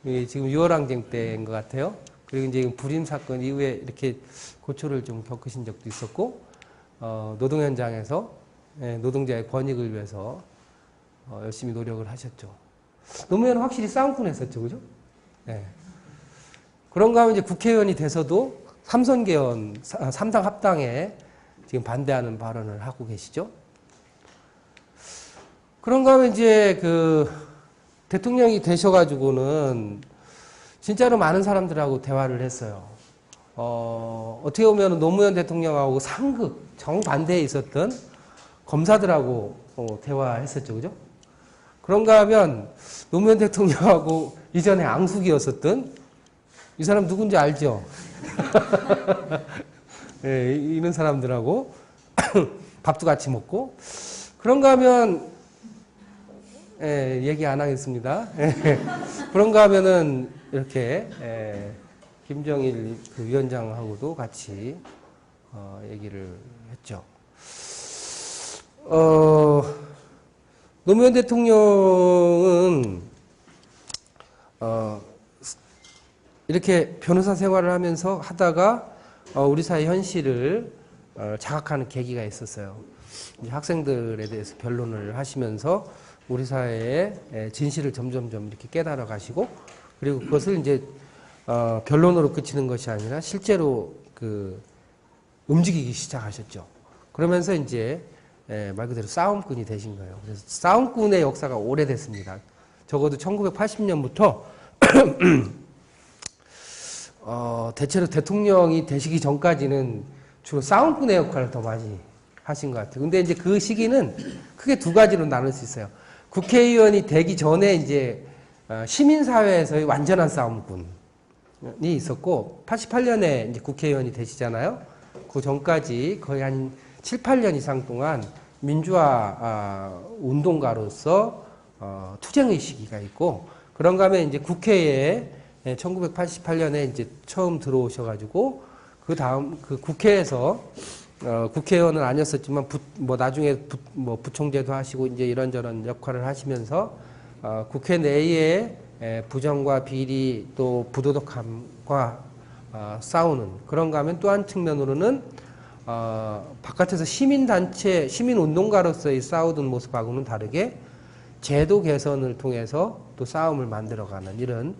예, 지금 6월항쟁 때인 것 같아요. 그리고 이제 불임 사건 이후에 이렇게 고초를 좀 겪으신 적도 있었고, 노동 현장에서 노동자의 권익을 위해서 열심히 노력을 하셨죠. 노무현은 확실히 싸움꾼했었죠, 그죠? 예. 그런가 하면 이제 국회의원이 돼서도 삼선개헌, 삼당 합당에 지금 반대하는 발언을 하고 계시죠. 그런가 하면 이제 대통령이 되셔가지고는 진짜로 많은 사람들하고 대화를 했어요. 어떻게 보면 노무현 대통령하고 상극, 정반대에 있었던 검사들하고 대화했었죠. 그죠? 그런가 하면 노무현 대통령하고 이전에 앙숙이었었던 이 사람 누군지 알죠? 네, 이런 사람들하고 밥도 같이 먹고 그런가 하면 얘기 안 하겠습니다. 그런가 하면은 이렇게 김정일 위원장하고도 같이 얘기를 했죠. 노무현 대통령은 이렇게 변호사 생활을 하다가 우리 사회 현실을 자각하는 계기가 있었어요. 이제 학생들에 대해서 변론을 하시면서 우리 사회의 진실을 점점점 이렇게 깨달아 가시고 그리고 그것을 이제 변론으로 그치는 것이 아니라 실제로 움직이기 시작하셨죠. 그러면서 이제 말 그대로 싸움꾼이 되신 거예요. 그래서 싸움꾼의 역사가 오래됐습니다. 적어도 1980년부터 대체로 대통령이 되시기 전까지는 주로 싸움꾼의 역할을 더 많이 하신 것 같아요. 근데 이제 그 시기는 크게 두 가지로 나눌 수 있어요. 국회의원이 되기 전에 이제 시민사회에서의 완전한 싸움꾼이 있었고, 88년에 이제 국회의원이 되시잖아요. 그 전까지 거의 한 7, 8년 이상 동안 민주화 운동가로서 투쟁의 시기가 있고, 그런가 하면 이제 국회에 1988년에 이제 처음 들어오셔가지고, 그 다음 그 국회에서 국회의원은 아니었었지만 나중에 부총재도 하시고 이제 이런저런 역할을 하시면서 국회 내에 부정과 비리 또 부도덕함과 싸우는 그런가 하면 또 한 측면으로는 바깥에서 시민단체 시민운동가로서의 싸우던 모습하고는 다르게 제도 개선을 통해서 또 싸움을 만들어가는 이런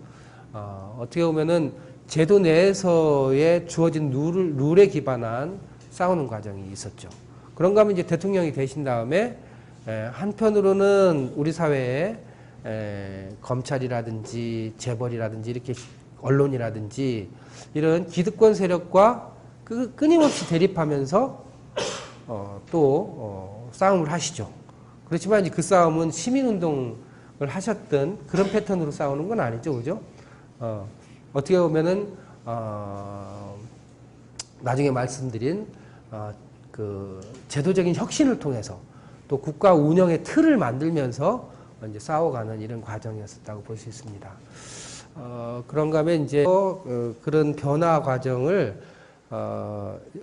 어떻게 보면은 제도 내에서의 주어진 룰에 기반한 싸우는 과정이 있었죠. 그런가 하면 이제 대통령이 되신 다음에 한편으로는 우리 사회에 검찰이라든지 재벌이라든지 이렇게 언론이라든지 이런 기득권 세력과 끊임없이 대립하면서 또 싸움을 하시죠. 그렇지만 이제 그 싸움은 시민운동을 하셨던 그런 패턴으로 싸우는 건 아니죠, 그죠? 어떻게 보면은 나중에 말씀드린 그 제도적인 혁신을 통해서 또 국가 운영의 틀을 만들면서 이제 싸워가는 이런 과정이었었다고 볼 수 있습니다. 그런가 하면 이제 그런 변화 과정을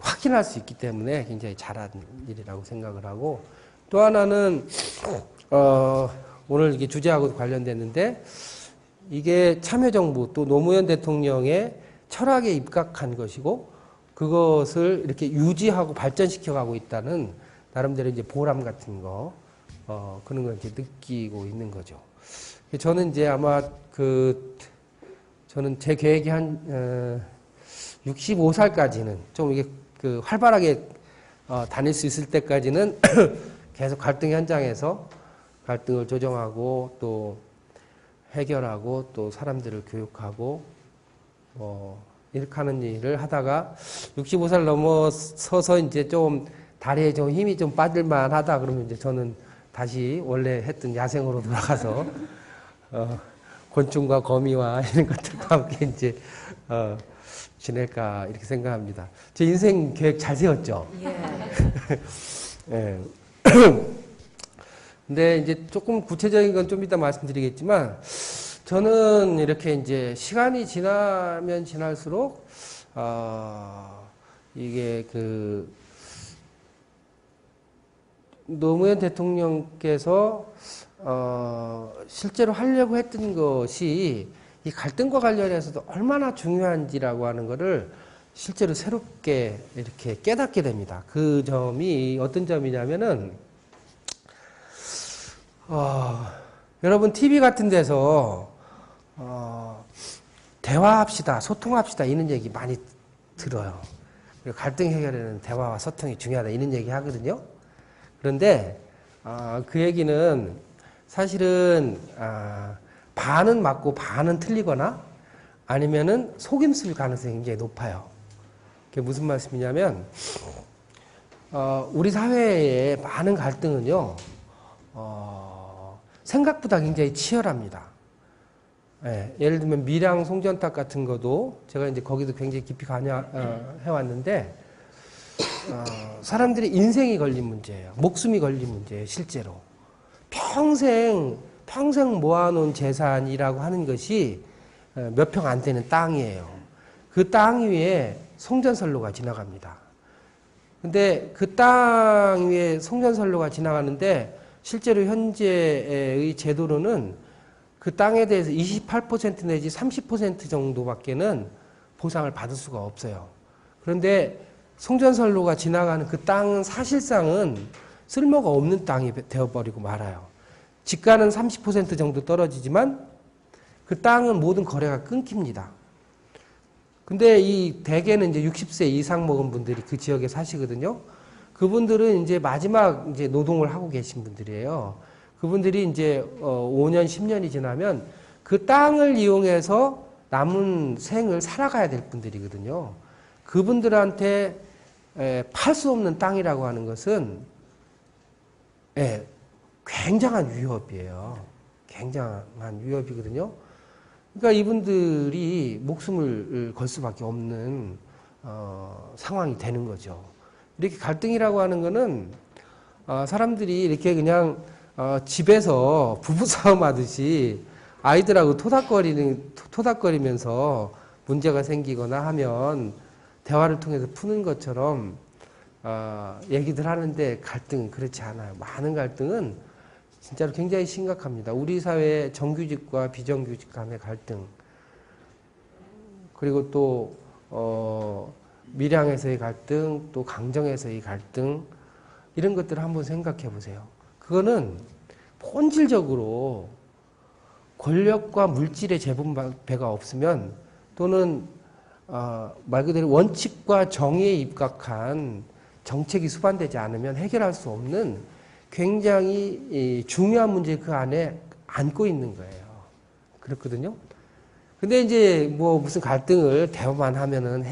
확인할 수 있기 때문에 굉장히 잘한 일이라고 생각을 하고, 또 하나는 오늘 이게 주제하고 관련됐는데, 이게 참여정부 또 노무현 대통령의 철학에 입각한 것이고, 그것을 이렇게 유지하고 발전시켜 가고 있다는 나름대로 이제 보람 같은 거, 그런 걸 이제 느끼고 있는 거죠. 저는 이제 아마 저는 제 계획이 한 65살까지는 좀 이게 활발하게 다닐 수 있을 때까지는 계속 갈등 현장에서 갈등을 조정하고 또 해결하고 또 사람들을 교육하고 이렇게 하는 일을 하다가 65살 넘어서서 이제 좀 다리에 좀 힘이 좀 빠질만 하다 그러면 이제 저는 다시 원래 했던 야생으로 돌아가서 곤충과 거미와 이런 것들과 함께 이제 지낼까 이렇게 생각합니다. 제 인생 계획 잘 세웠죠? 예. 근데 이제 조금 구체적인 건 좀 이따 말씀드리겠지만, 저는 이렇게 이제 시간이 지나면 지날수록, 이게 노무현 대통령께서, 실제로 하려고 했던 것이 이 갈등과 관련해서도 얼마나 중요한지라고 하는 거를 실제로 새롭게 이렇게 깨닫게 됩니다. 그 점이 어떤 점이냐면은, 여러분 TV 같은 데서 대화합시다, 소통합시다 이런 얘기 많이 들어요. 그리고 갈등 해결에는 대화와 소통이 중요하다 이런 얘기 하거든요. 그런데 그 얘기는 사실은 반은 맞고 반은 틀리거나 아니면은 속임수일 가능성이 굉장히 높아요. 그게 무슨 말씀이냐면 우리 사회의 많은 갈등은요. 생각보다 굉장히 치열합니다. 예를 들면 밀양 송전탑 같은 것도 제가 이제 거기도 굉장히 깊이 해왔는데 사람들이 인생이 걸린 문제예요. 목숨이 걸린 문제예요. 실제로 평생 모아놓은 재산이라고 하는 것이 몇 평 안 되는 땅이에요. 그 땅 위에 송전선로가 지나갑니다. 근데 그 땅 위에 송전선로가 지나가는데 실제로 현재의 제도로는 그 땅에 대해서 28% 내지 30% 정도밖에는 보상을 받을 수가 없어요. 그런데 송전선로가 지나가는 그 땅은 사실상은 쓸모가 없는 땅이 되어버리고 말아요. 지가는 30% 정도 떨어지지만 그 땅은 모든 거래가 끊깁니다. 근데 이 대개는 이제 60세 이상 먹은 분들이 그 지역에 사시거든요. 그분들은 이제 마지막 이제 노동을 하고 계신 분들이에요. 그분들이 이제 5년, 10년이 지나면 그 땅을 이용해서 남은 생을 살아가야 될 분들이거든요. 그분들한테 팔 수 없는 땅이라고 하는 것은 굉장한 위협이에요. 굉장한 위협이거든요. 그러니까 이분들이 목숨을 걸 수밖에 없는 상황이 되는 거죠. 이렇게 갈등이라고 하는 거는 사람들이 이렇게 그냥 집에서 부부싸움 하듯이 아이들하고 토닥거리면서 문제가 생기거나 하면 대화를 통해서 푸는 것처럼 얘기들 하는데 갈등은 그렇지 않아요. 많은 갈등은 진짜로 굉장히 심각합니다. 우리 사회의 정규직과 비정규직 간의 갈등, 그리고 또 밀양에서의 갈등, 또 강정에서의 갈등, 이런 것들을 한번 생각해 보세요. 그거는 본질적으로 권력과 물질의 재분배가 없으면, 또는 말 그대로 원칙과 정의에 입각한 정책이 수반되지 않으면 해결할 수 없는 굉장히 중요한 문제 그 안에 안고 있는 거예요. 그렇거든요. 근데 이제 뭐 무슨 갈등을 대화만 하면은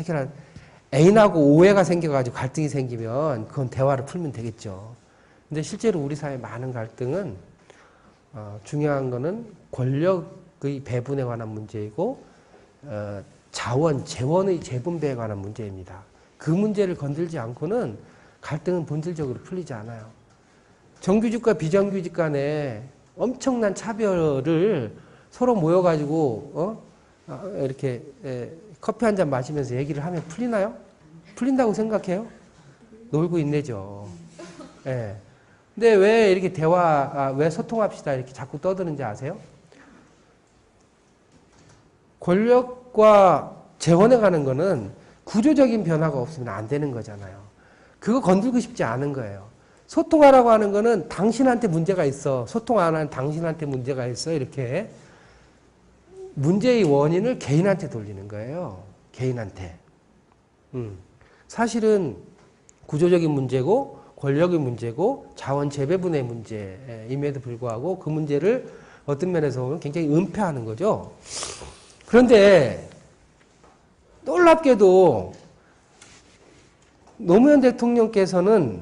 애인하고 오해가 생겨가지고 갈등이 생기면 그건 대화를 풀면 되겠죠. 근데 실제로 우리 사회 많은 갈등은 중요한 거는 권력의 배분에 관한 문제이고 재원의 재분배에 관한 문제입니다. 그 문제를 건들지 않고는 갈등은 본질적으로 풀리지 않아요. 정규직과 비정규직 간에 엄청난 차별을 서로 모여가지고 이렇게 커피 한 잔 마시면서 얘기를 하면 풀리나요? 풀린다고 생각해요? 놀고 있네죠. 예. 근데 왜 이렇게 왜 소통합시다 이렇게 자꾸 떠드는지 아세요? 권력과 재원에 가는 거는 구조적인 변화가 없으면 안 되는 거잖아요. 그거 건들고 싶지 않은 거예요. 소통하라고 하는 거는 당신한테 문제가 있어. 소통 안 하는 당신한테 문제가 있어. 이렇게 문제의 원인을 개인한테 돌리는 거예요. 개인한테. 사실은 구조적인 문제고 권력의 문제고 자원 재배분의 문제임에도 불구하고 그 문제를 어떤 면에서 보면 굉장히 은폐하는 거죠. 그런데 놀랍게도 노무현 대통령께서는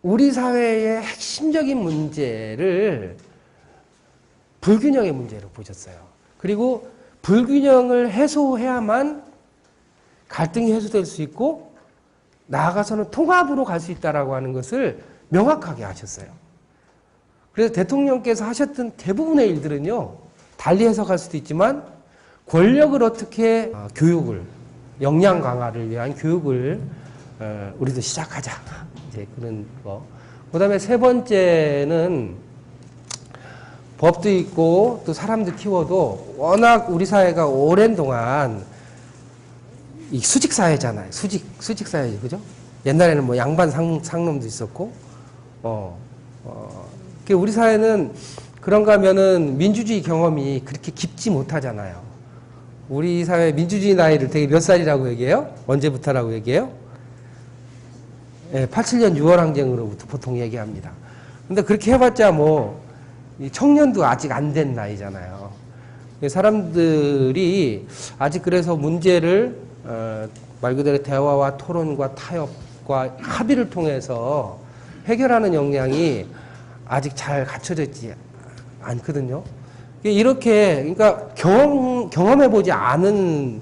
우리 사회의 핵심적인 문제를 불균형의 문제로 보셨어요. 그리고 불균형을 해소해야만 갈등이 해소될 수 있고 나아가서는 통합으로 갈 수 있다라고 하는 것을 명확하게 하셨어요. 그래서 대통령께서 하셨던 대부분의 일들은요, 달리 해석할 수도 있지만 권력을 어떻게 교육을, 역량 강화를 위한 교육을 우리도 시작하자. 이제 그런 거. 그 다음에 세 번째는 법도 있고 또 사람도 키워도 워낙 우리 사회가 오랜 동안 이 수직 사회잖아요. 수직 사회죠, 그죠? 옛날에는 뭐 양반 상놈도 있었고, 우리 사회는 그런가 하면은 민주주의 경험이 그렇게 깊지 못하잖아요. 우리 사회 민주주의 나이를 되게 몇 살이라고 얘기해요? 언제부터라고 얘기해요? 87년 6월 항쟁으로부터 보통 얘기합니다. 근데 그렇게 해봤자 뭐, 청년도 아직 안 된 나이잖아요. 사람들이 아직 그래서 문제를, 말 그대로 대화와 토론과 타협과 합의를 통해서 해결하는 역량이 아직 잘 갖춰져 있지 않거든요. 이렇게, 그러니까 경험해보지 않은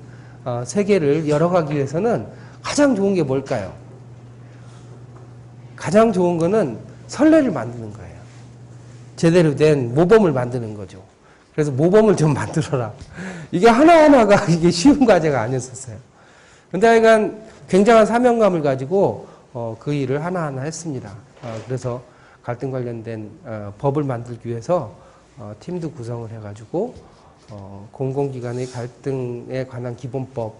세계를 열어가기 위해서는 가장 좋은 게 뭘까요? 가장 좋은 거는 선례를 만드는 거예요. 제대로 된 모범을 만드는 거죠. 그래서 모범을 좀 만들어라. 이게 하나하나가 이게 쉬운 과제가 아니었었어요. 근데 하여간 굉장한 사명감을 가지고 그 일을 하나하나 했습니다. 그래서 갈등 관련된 법을 만들기 위해서 팀도 구성을 해가지고 공공기관의 갈등에 관한 기본법,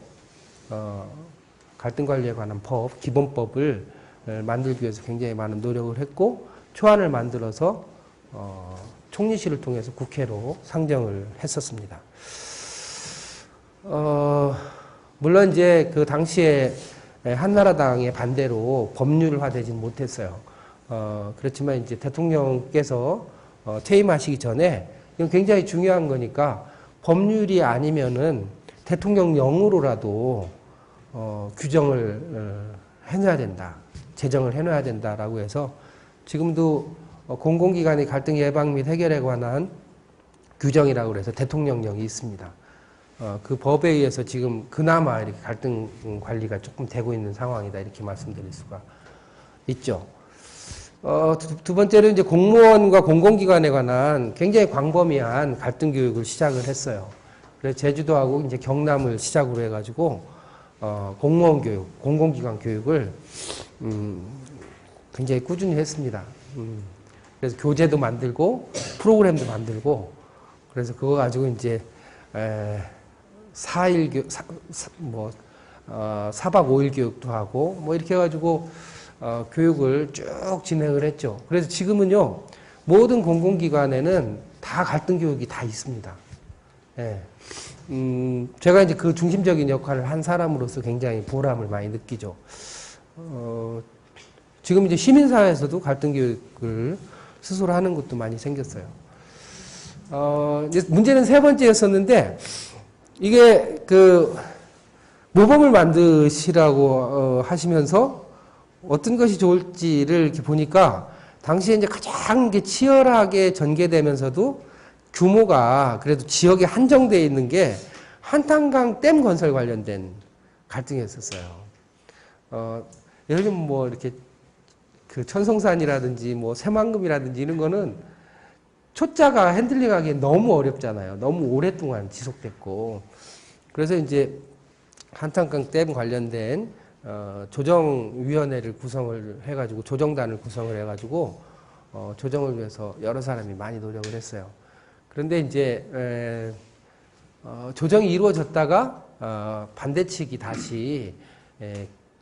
갈등 관리에 관한 법, 기본법을 만들기 위해서 굉장히 많은 노력을 했고 초안을 만들어서 총리실을 통해서 국회로 상정을 했었습니다. 물론 이제 그 당시에 한나라당의 반대로 법률화되지는 못했어요. 그렇지만 이제 대통령께서 퇴임하시기 전에 이건 굉장히 중요한 거니까 법률이 아니면은 대통령령으로라도 규정을 해놔야 된다. 제정을 해놔야 된다라고 해서 지금도 공공기관의 갈등 예방 및 해결에 관한 규정이라고 해서 대통령령이 있습니다. 그 법에 의해서 지금 그나마 이렇게 갈등 관리가 조금 되고 있는 상황이다 이렇게 말씀드릴 수가 있죠. 두 번째로 이제 공무원과 공공기관에 관한 굉장히 광범위한 갈등 교육을 시작을 했어요. 그래서 제주도하고 이제 경남을 시작으로 해가지고 공무원 교육, 공공기관 교육을 굉장히 꾸준히 했습니다. 그래서 교재도 만들고 프로그램도 만들고 그래서 그거 가지고 이제 4박 5일 교육도 하고 뭐 이렇게 해가지고 교육을 쭉 진행을 했죠. 그래서 지금은요 모든 공공기관에는 다 갈등 교육이 다 있습니다. 예. 제가 이제 그 중심적인 역할을 한 사람으로서 굉장히 보람을 많이 느끼죠. 지금 이제 시민사회에서도 갈등 교육을 스스로 하는 것도 많이 생겼어요. 이제 문제는 세 번째였었는데, 이게 그 모범을 만드시라고 하시면서 어떤 것이 좋을지를 이렇게 보니까 당시에 이제 가장 치열하게 전개되면서도 규모가 그래도 지역에 한정되어 있는 게 한탄강 댐 건설 관련된 갈등이었었어요. 예를 들면 뭐 이렇게 그 천성산이라든지 뭐 새만금이라든지 이런 거는 초짜가 핸들링하기 너무 어렵잖아요. 너무 오랫동안 지속됐고. 그래서 이제 한탄강 댐 관련된 조정위원회를 구성을 해가지고 조정단을 구성을 해가지고 조정을 위해서 여러 사람이 많이 노력을 했어요. 그런데 이제 조정이 이루어졌다가 반대 측이 다시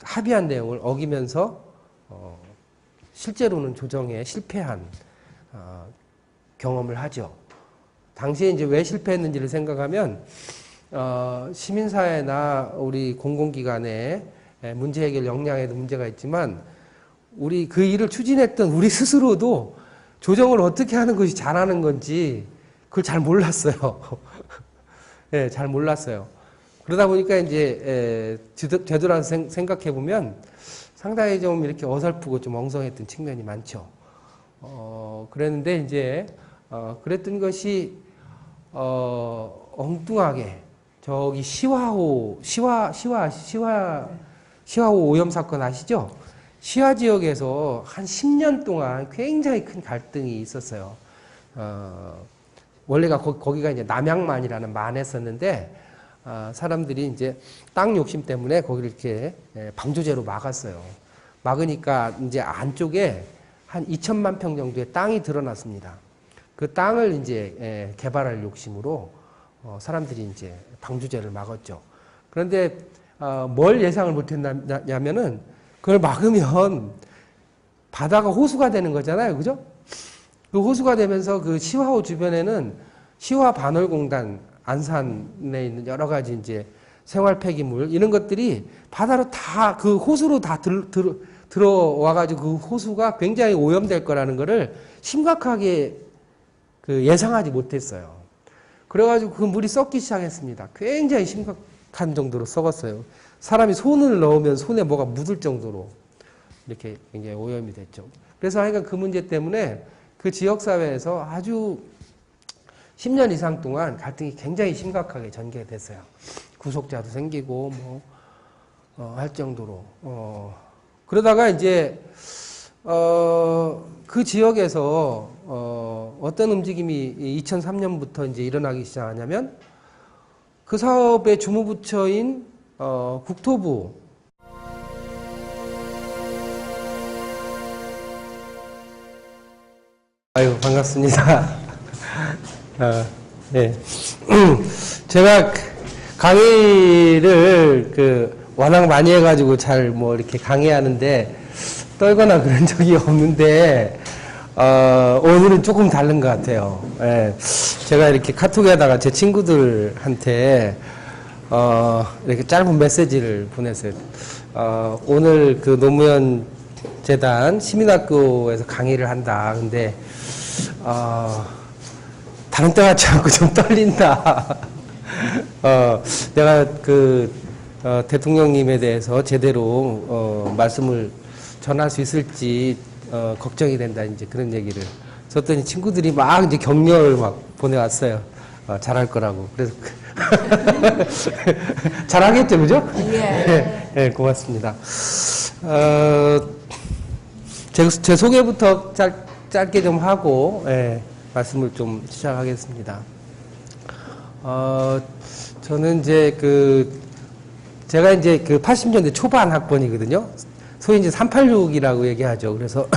합의한 내용을 어기면서 실제로는 조정에 실패한 경험을 하죠. 당시에 이제 왜 실패했는지를 생각하면 시민사회나 우리 공공기관의 문제 해결 역량에도 문제가 있지만 우리 그 일을 추진했던 우리 스스로도 조정을 어떻게 하는 것이 잘하는 건지 그걸 잘 몰랐어요. 예, 잘 몰랐어요. 그러다 보니까 이제 되돌아서 생각해 보면 상당히 좀 이렇게 어설프고 좀 엉성했던 측면이 많죠. 그랬는데 이제 그랬던 것이 엉뚱하게 저기 시화호 오염 사건 아시죠? 시화 지역에서 한 10년 동안 굉장히 큰 갈등이 있었어요. 원래가 거기가 이제 남양만이라는 만에 썼는데 사람들이 이제 땅 욕심 때문에 거기를 이렇게 방조제로 막았어요. 막으니까 이제 안쪽에 한 2천만 평 정도의 땅이 드러났습니다. 그 땅을 이제 개발할 욕심으로 사람들이 이제 방조제를 막았죠. 그런데 뭘 예상을 못했냐면은 그걸 막으면 바다가 호수가 되는 거잖아요, 그죠? 그 호수가 되면서 그 시화호 주변에는 시화 반월공단 안산에 있는 여러 가지 이제 생활 폐기물 이런 것들이 바다로 다 그 호수로 다 들어와가지고 그 호수가 굉장히 오염될 거라는 거를 심각하게 그 예상하지 못했어요. 그래가지고 그 물이 썩기 시작했습니다. 굉장히 심각한 정도로 썩었어요. 사람이 손을 넣으면 손에 뭐가 묻을 정도로 이렇게 굉장히 오염이 됐죠. 그래서 하여간 그 문제 때문에 그 지역사회에서 아주 10년 이상 동안 갈등이 굉장히 심각하게 전개됐어요. 구속자도 생기고 할 정도로. 그러다가 이제 그 지역에서 어떤 움직임이 2003년부터 이제 일어나기 시작하냐면 그 사업의 주무부처인 국토부 아유 반갑습니다. 네. 제가 강의를 워낙 많이 해가지고 잘 이렇게 강의하는데 떨거나 그런 적이 없는데 오늘은 조금 다른 것 같아요. 예. 제가 이렇게 카톡에다가 제 친구들한테 이렇게 짧은 메시지를 보냈어요. 오늘 그 노무현 재단 시민학교에서 강의를 한다. 근데 다른 때 같지 않고 좀 떨린다. 내가 대통령님에 대해서 제대로 말씀을 전할 수 있을지 걱정이 된다. 이제 그런 얘기를 썼더니 친구들이 막 이제 격려를 막 보내왔어요. 잘할 거라고. 그래서 잘하겠죠, 그죠? 예. 네, 고맙습니다. 제 소개부터 짧게 좀 하고 말씀을 좀 시작하겠습니다. 저는 이제 제가 이제 80년대 초반 학번이거든요. 소위 이제 386이라고 얘기하죠. 그래서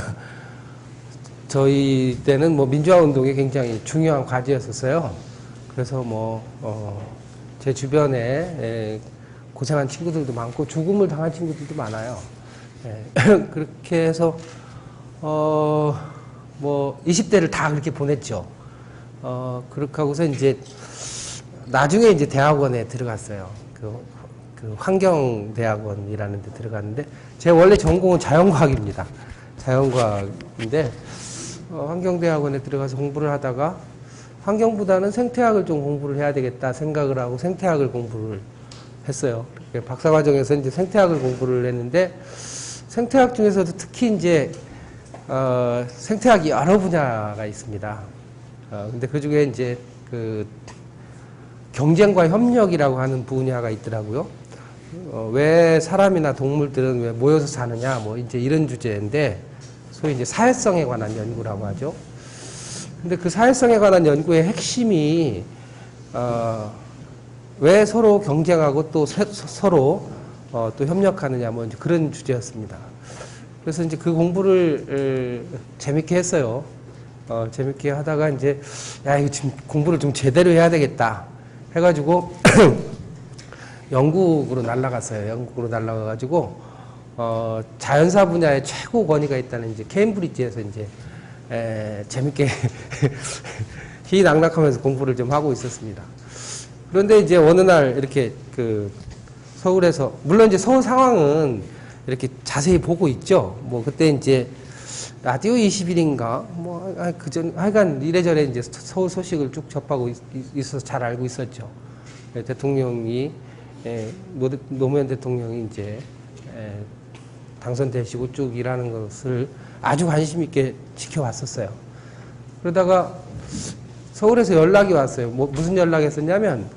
저희 때는 민주화 운동이 굉장히 중요한 과제였었어요. 그래서 제 주변에 고생한 친구들도 많고 죽음을 당한 친구들도 많아요. 그렇게 해서 20대를 다 그렇게 보냈죠. 그렇게 하고서 이제 나중에 이제 대학원에 들어갔어요. 그 환경대학원이라는 데 들어갔는데 제 원래 전공은 자연과학입니다. 자연과학인데 환경대학원에 들어가서 공부를 하다가 환경보다는 생태학을 좀 공부를 해야 되겠다 생각을 하고 생태학을 공부를 했어요. 박사과정에서 이제 생태학을 공부를 했는데 생태학 중에서도 특히 이제 생태학이 여러 분야가 있습니다. 근데 그 중에 이제 경쟁과 협력이라고 하는 분야가 있더라고요. 왜 사람이나 동물들은 왜 모여서 사느냐, 이제 이런 주제인데, 소위 이제 사회성에 관한 연구라고 하죠. 근데 그 사회성에 관한 연구의 핵심이 왜 서로 경쟁하고 또 서로 또 협력하느냐 뭐 이제 그런 주제였습니다. 그래서 이제 그 공부를 재밌게 했어요. 재밌게 하다가 이제 야 이거 지금 공부를 좀 제대로 해야 되겠다 해가지고 영국으로 날아갔어요. 영국으로 날아가가지고 자연사 분야에 최고 권위가 있다는 이제 케임브리지에서 이제 재밌게 희낙락하면서 공부를 좀 하고 있었습니다. 그런데 이제 어느 날 이렇게 그 서울에서 물론 이제 서울 상황은 이렇게 자세히 보고 있죠. 뭐 그때 이제 라디오 21인가 뭐 그전 하여간 이래저래 이제 서울 소식을 쭉 접하고 있어서 잘 알고 있었죠. 대통령이 노무현 대통령이 이제 당선되시고 쭉 일하는 것을 아주 관심 있게 지켜왔었어요. 그러다가 서울에서 연락이 왔어요. 뭐 무슨 연락이 했었냐면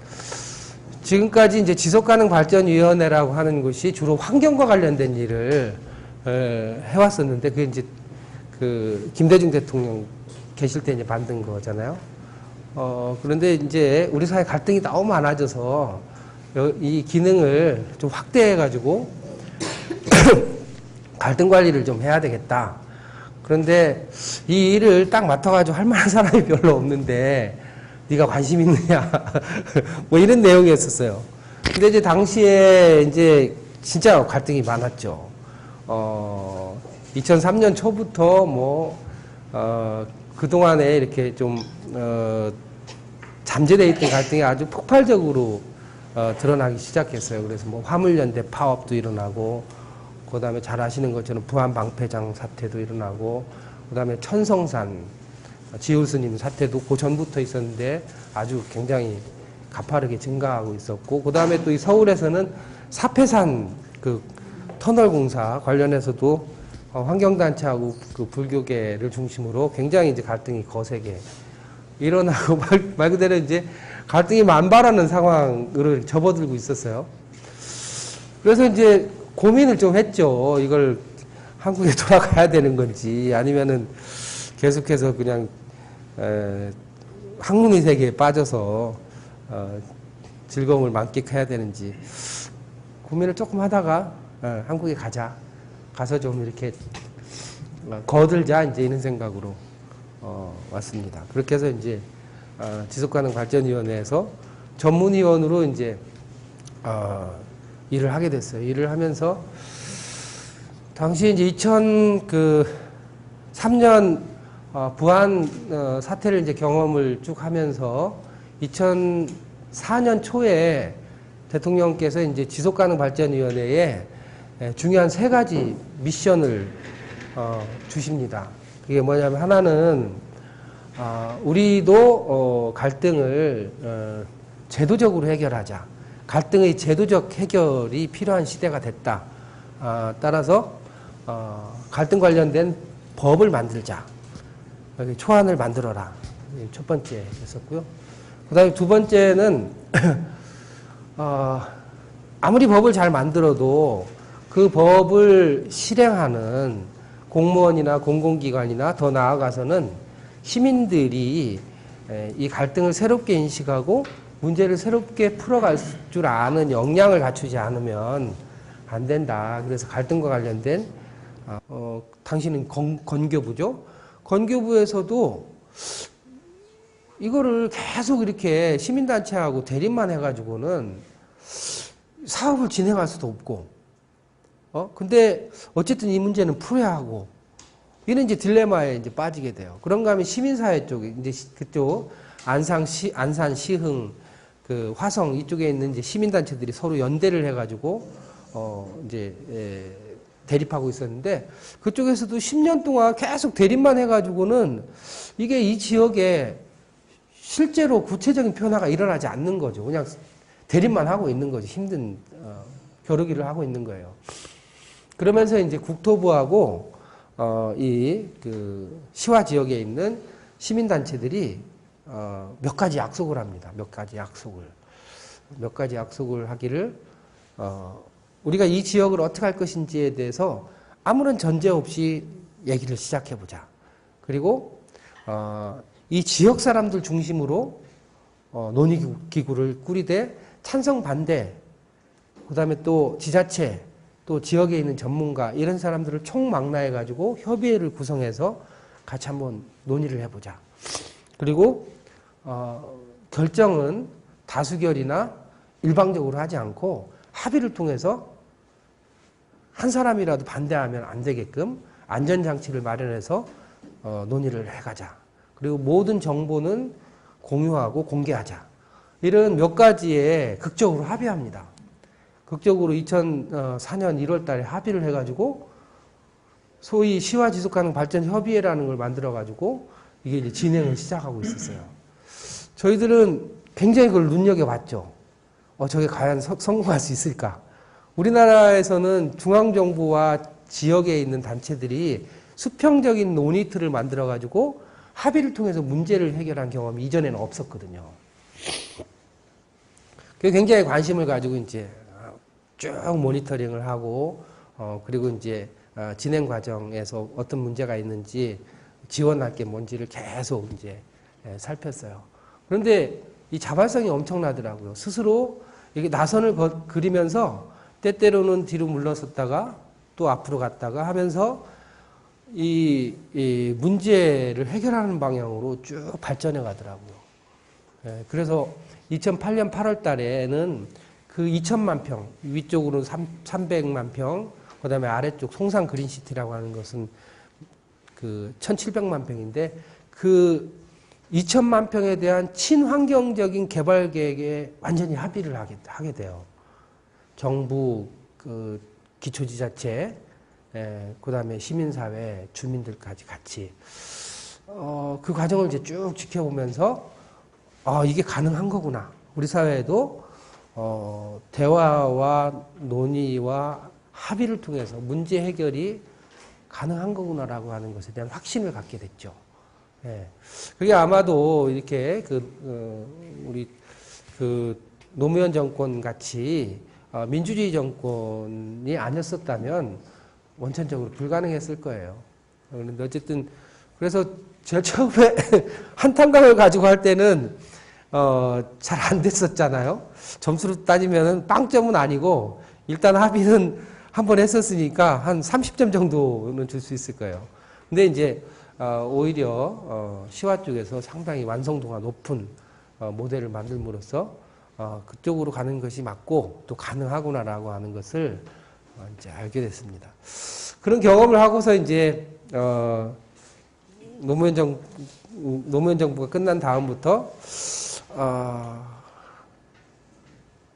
지금까지 이제 지속가능발전위원회라고 하는 것이 주로 환경과 관련된 일을 해왔었는데 그게 이제 그 김대중 대통령 계실 때 이제 만든 거잖아요. 그런데 이제 우리 사회 갈등이 너무 많아져서 이 기능을 좀 확대해가지고 갈등 관리를 좀 해야 되겠다. 그런데 이 일을 딱 맡아가지고 할 만한 사람이 별로 없는데 네가 관심 있느냐 뭐 이런 내용이었었어요. 근데 이제 당시에 이제 진짜 갈등이 많았죠. 2003년 초부터 뭐 그동안에 이렇게 좀 잠재되어 있던 갈등이 아주 폭발적으로 드러나기 시작했어요. 그래서 뭐 화물연대 파업도 일어나고 그 다음에 잘 아시는 것처럼 부안방패장 사태도 일어나고 그 다음에 천성산 지울스님 사태도 그 전부터 있었는데 아주 굉장히 가파르게 증가하고 있었고 그 다음에 또 이 서울에서는 사패산 그 터널 공사 관련해서도 환경단체하고 그 불교계를 중심으로 굉장히 이제 갈등이 거세게 일어나고 말 그대로 이제 갈등이 만발하는 상황으로 접어들고 있었어요. 그래서 이제 고민을 좀 했죠. 이걸 한국에 돌아가야 되는 건지 아니면은 계속해서 그냥 학문의 세계에 빠져서 즐거움을 만끽해야 되는지 고민을 조금 하다가 한국에 가서 좀 이렇게 거들자 이제 이런 생각으로 왔습니다. 그렇게 해서 이제 지속가능발전위원회에서 전문위원으로 이제 일을 하게 됐어요. 일을 하면서 당시 이제 2003년 부안 사태를 이제 경험을 쭉 하면서 2004년 초에 대통령께서 이제 지속가능발전위원회에 중요한 3가지 미션을 주십니다. 그게 뭐냐면 하나는 우리도 갈등을 제도적으로 해결하자. 갈등의 제도적 해결이 필요한 시대가 됐다. 따라서 갈등 관련된 법을 만들자. 여기 초안을 만들어라. 첫 번째였었고요. 그 다음에 두 번째는 아무리 법을 잘 만들어도 그 법을 실행하는 공무원이나 공공기관이나 더 나아가서는 시민들이 이 갈등을 새롭게 인식하고 문제를 새롭게 풀어갈 줄 아는 역량을 갖추지 않으면 안 된다. 그래서 갈등과 관련된 당신은 건교부죠. 건교부에서도 이거를 계속 이렇게 시민단체하고 대립만 해가지고는 사업을 진행할 수도 없고, 근데 어쨌든 이 문제는 풀어야 하고, 이런 이제 딜레마에 이제 빠지게 돼요. 그런가 하면 시민사회 쪽에, 이제 그쪽 안산 시흥, 그 화성 이쪽에 있는 이제 시민단체들이 서로 연대를 해가지고, 이제, 대립하고 있었는데, 그쪽에서도 10년 동안 계속 대립만 해가지고는 이게 이 지역에 실제로 구체적인 변화가 일어나지 않는 거죠. 그냥 대립만 하고 있는 거죠. 힘든 겨루기를 하고 있는 거예요. 그러면서 이제 국토부하고 이 그 시화 지역에 있는 시민단체들이 몇 가지 약속을 합니다. 몇 가지 약속을 하기를 우리가 이 지역을 어떻게 할 것인지에 대해서 아무런 전제 없이 얘기를 시작해 보자. 그리고 이 지역 사람들 중심으로 논의기구를 꾸리되 찬성 반대, 그 다음에 또 지자체, 또 지역에 있는 전문가 이런 사람들을 총망라해 가지고 협의회를 구성해서 같이 한번 논의를 해보자. 그리고 결정은 다수결이나 일방적으로 하지 않고 합의를 통해서 한 사람이라도 반대하면 안 되게끔 안전장치를 마련해서 논의를 해가자. 그리고 모든 정보는 공유하고 공개하자. 이런 몇 가지에 극적으로 합의합니다. 극적으로 2004년 1월 달에 합의를 해가지고 소위 시와 지속가능 발전 협의회라는 걸 만들어가지고 이게 이제 진행을 시작하고 있었어요. 저희들은 굉장히 그걸 눈여겨봤죠. 저게 과연 성공할 수 있을까? 우리나라에서는 중앙정부와 지역에 있는 단체들이 수평적인 논의틀을 만들어가지고 합의를 통해서 문제를 해결한 경험이 이전에는 없었거든요. 굉장히 관심을 가지고 이제 쭉 모니터링을 하고, 그리고 이제 진행 과정에서 어떤 문제가 있는지 지원할 게 뭔지를 계속 이제 살폈어요. 그런데 이 자발성이 엄청나더라고요. 스스로 이게 나선을 그리면서 때때로는 뒤로 물러섰다가 또 앞으로 갔다가 하면서 이 문제를 해결하는 방향으로 쭉 발전해 가더라고요. 그래서 2008년 8월 달에는 그 2천만 평, 위쪽으로는 300만 평, 그 다음에 아래쪽 송산 그린시티라고 하는 것은 그 1,700만 평인데 그 2천만 평에 대한 친환경적인 개발 계획에 완전히 합의를 하게 돼요. 정부, 그 기초지자체, 그 다음에 시민사회, 주민들까지 같이. 그 과정을 이제 쭉 지켜보면서, 이게 가능한 거구나. 우리 사회에도, 대화와 논의와 합의를 통해서 문제 해결이 가능한 거구나라고 하는 것에 대한 확신을 갖게 됐죠. 그게 아마도 이렇게 우리 노무현 정권 같이 민주주의 정권이 아니었었다면 원천적으로 불가능했을 거예요. 그런데 어쨌든 그래서 제가 처음에 한탄강을 가지고 할 때는 잘 안 됐었잖아요. 점수로 따지면 빵점은 아니고 일단 합의는 한번 했었으니까 한 30점 정도는 줄 수 있을 거예요. 근데 이제 오히려 시와 쪽에서 상당히 완성도가 높은 모델을 만들므로써 그쪽으로 가는 것이 맞고 또 가능하구나라고 하는 것을 이제 알게 됐습니다. 그런 경험을 하고서 이제 노무현 정부가 끝난 다음부터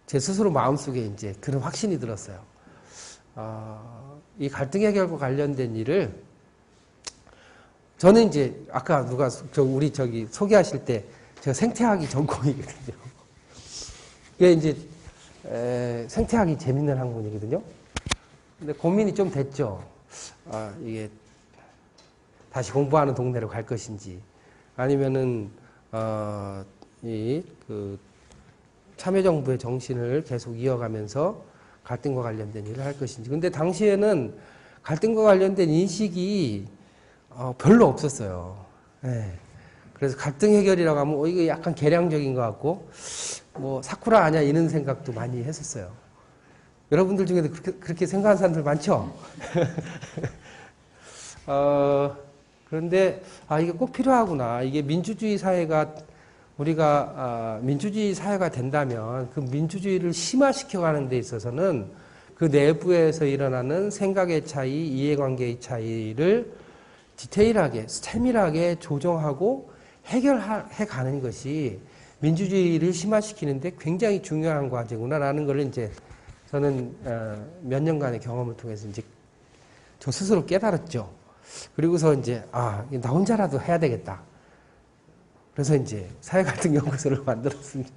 제 스스로 마음속에 이제 그런 확신이 들었어요. 이 갈등 해결과 관련된 일을 저는 이제 아까 누가 우리 소개하실 때 제가 생태학이 전공이거든요. 이게 이제 생태학이 재밌는 학문이거든요. 근데 고민이 좀 됐죠. 이게 다시 공부하는 동네로 갈 것인지 아니면은 그 참여정부의 정신을 계속 이어가면서 갈등과 관련된 일을 할 것인지. 근데 당시에는 갈등과 관련된 인식이 별로 없었어요. 그래서 갈등 해결이라고 하면 이거 약간 개량적인 것 같고 뭐 사쿠라 아냐 이런 생각도 많이 했었어요. 여러분들 중에도 그렇게 생각하는 사람들 많죠? 그런데 이게 꼭 필요하구나. 이게 민주주의 사회가 우리가 민주주의 사회가 된다면 그 민주주의를 심화시켜가는 데 있어서는 그 내부에서 일어나는 생각의 차이, 이해관계의 차이를 디테일하게, 세밀하게 조정하고 해결해 가는 것이 민주주의를 심화시키는데 굉장히 중요한 과제구나라는 걸 이제 저는 몇 년간의 경험을 통해서 이제 저 스스로 깨달았죠. 그리고서 이제 나 혼자라도 해야 되겠다. 그래서 이제 사회갈등연구소를 만들었습니다.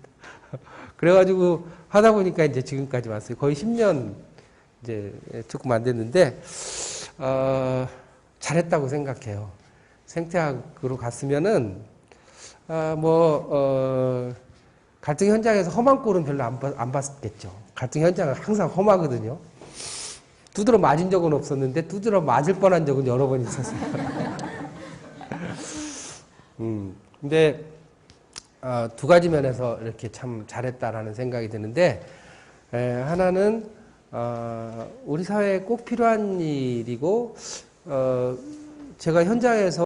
그래가지고 하다 보니까 이제 지금까지 왔어요. 거의 10년 이제 조금 안 됐는데 잘했다고 생각해요. 생태학으로 갔으면은 갈등 현장에서 험한 꼴은 별로 안 봤겠죠. 갈등 현장은 항상 험하거든요. 두드러 맞은 적은 없었는데 두드러 맞을 뻔한 적은 여러 번 있었어요. 근데 두 가지 면에서 이렇게 참 잘했다라는 생각이 드는데 하나는 우리 사회에 꼭 필요한 일이고 제가 현장에서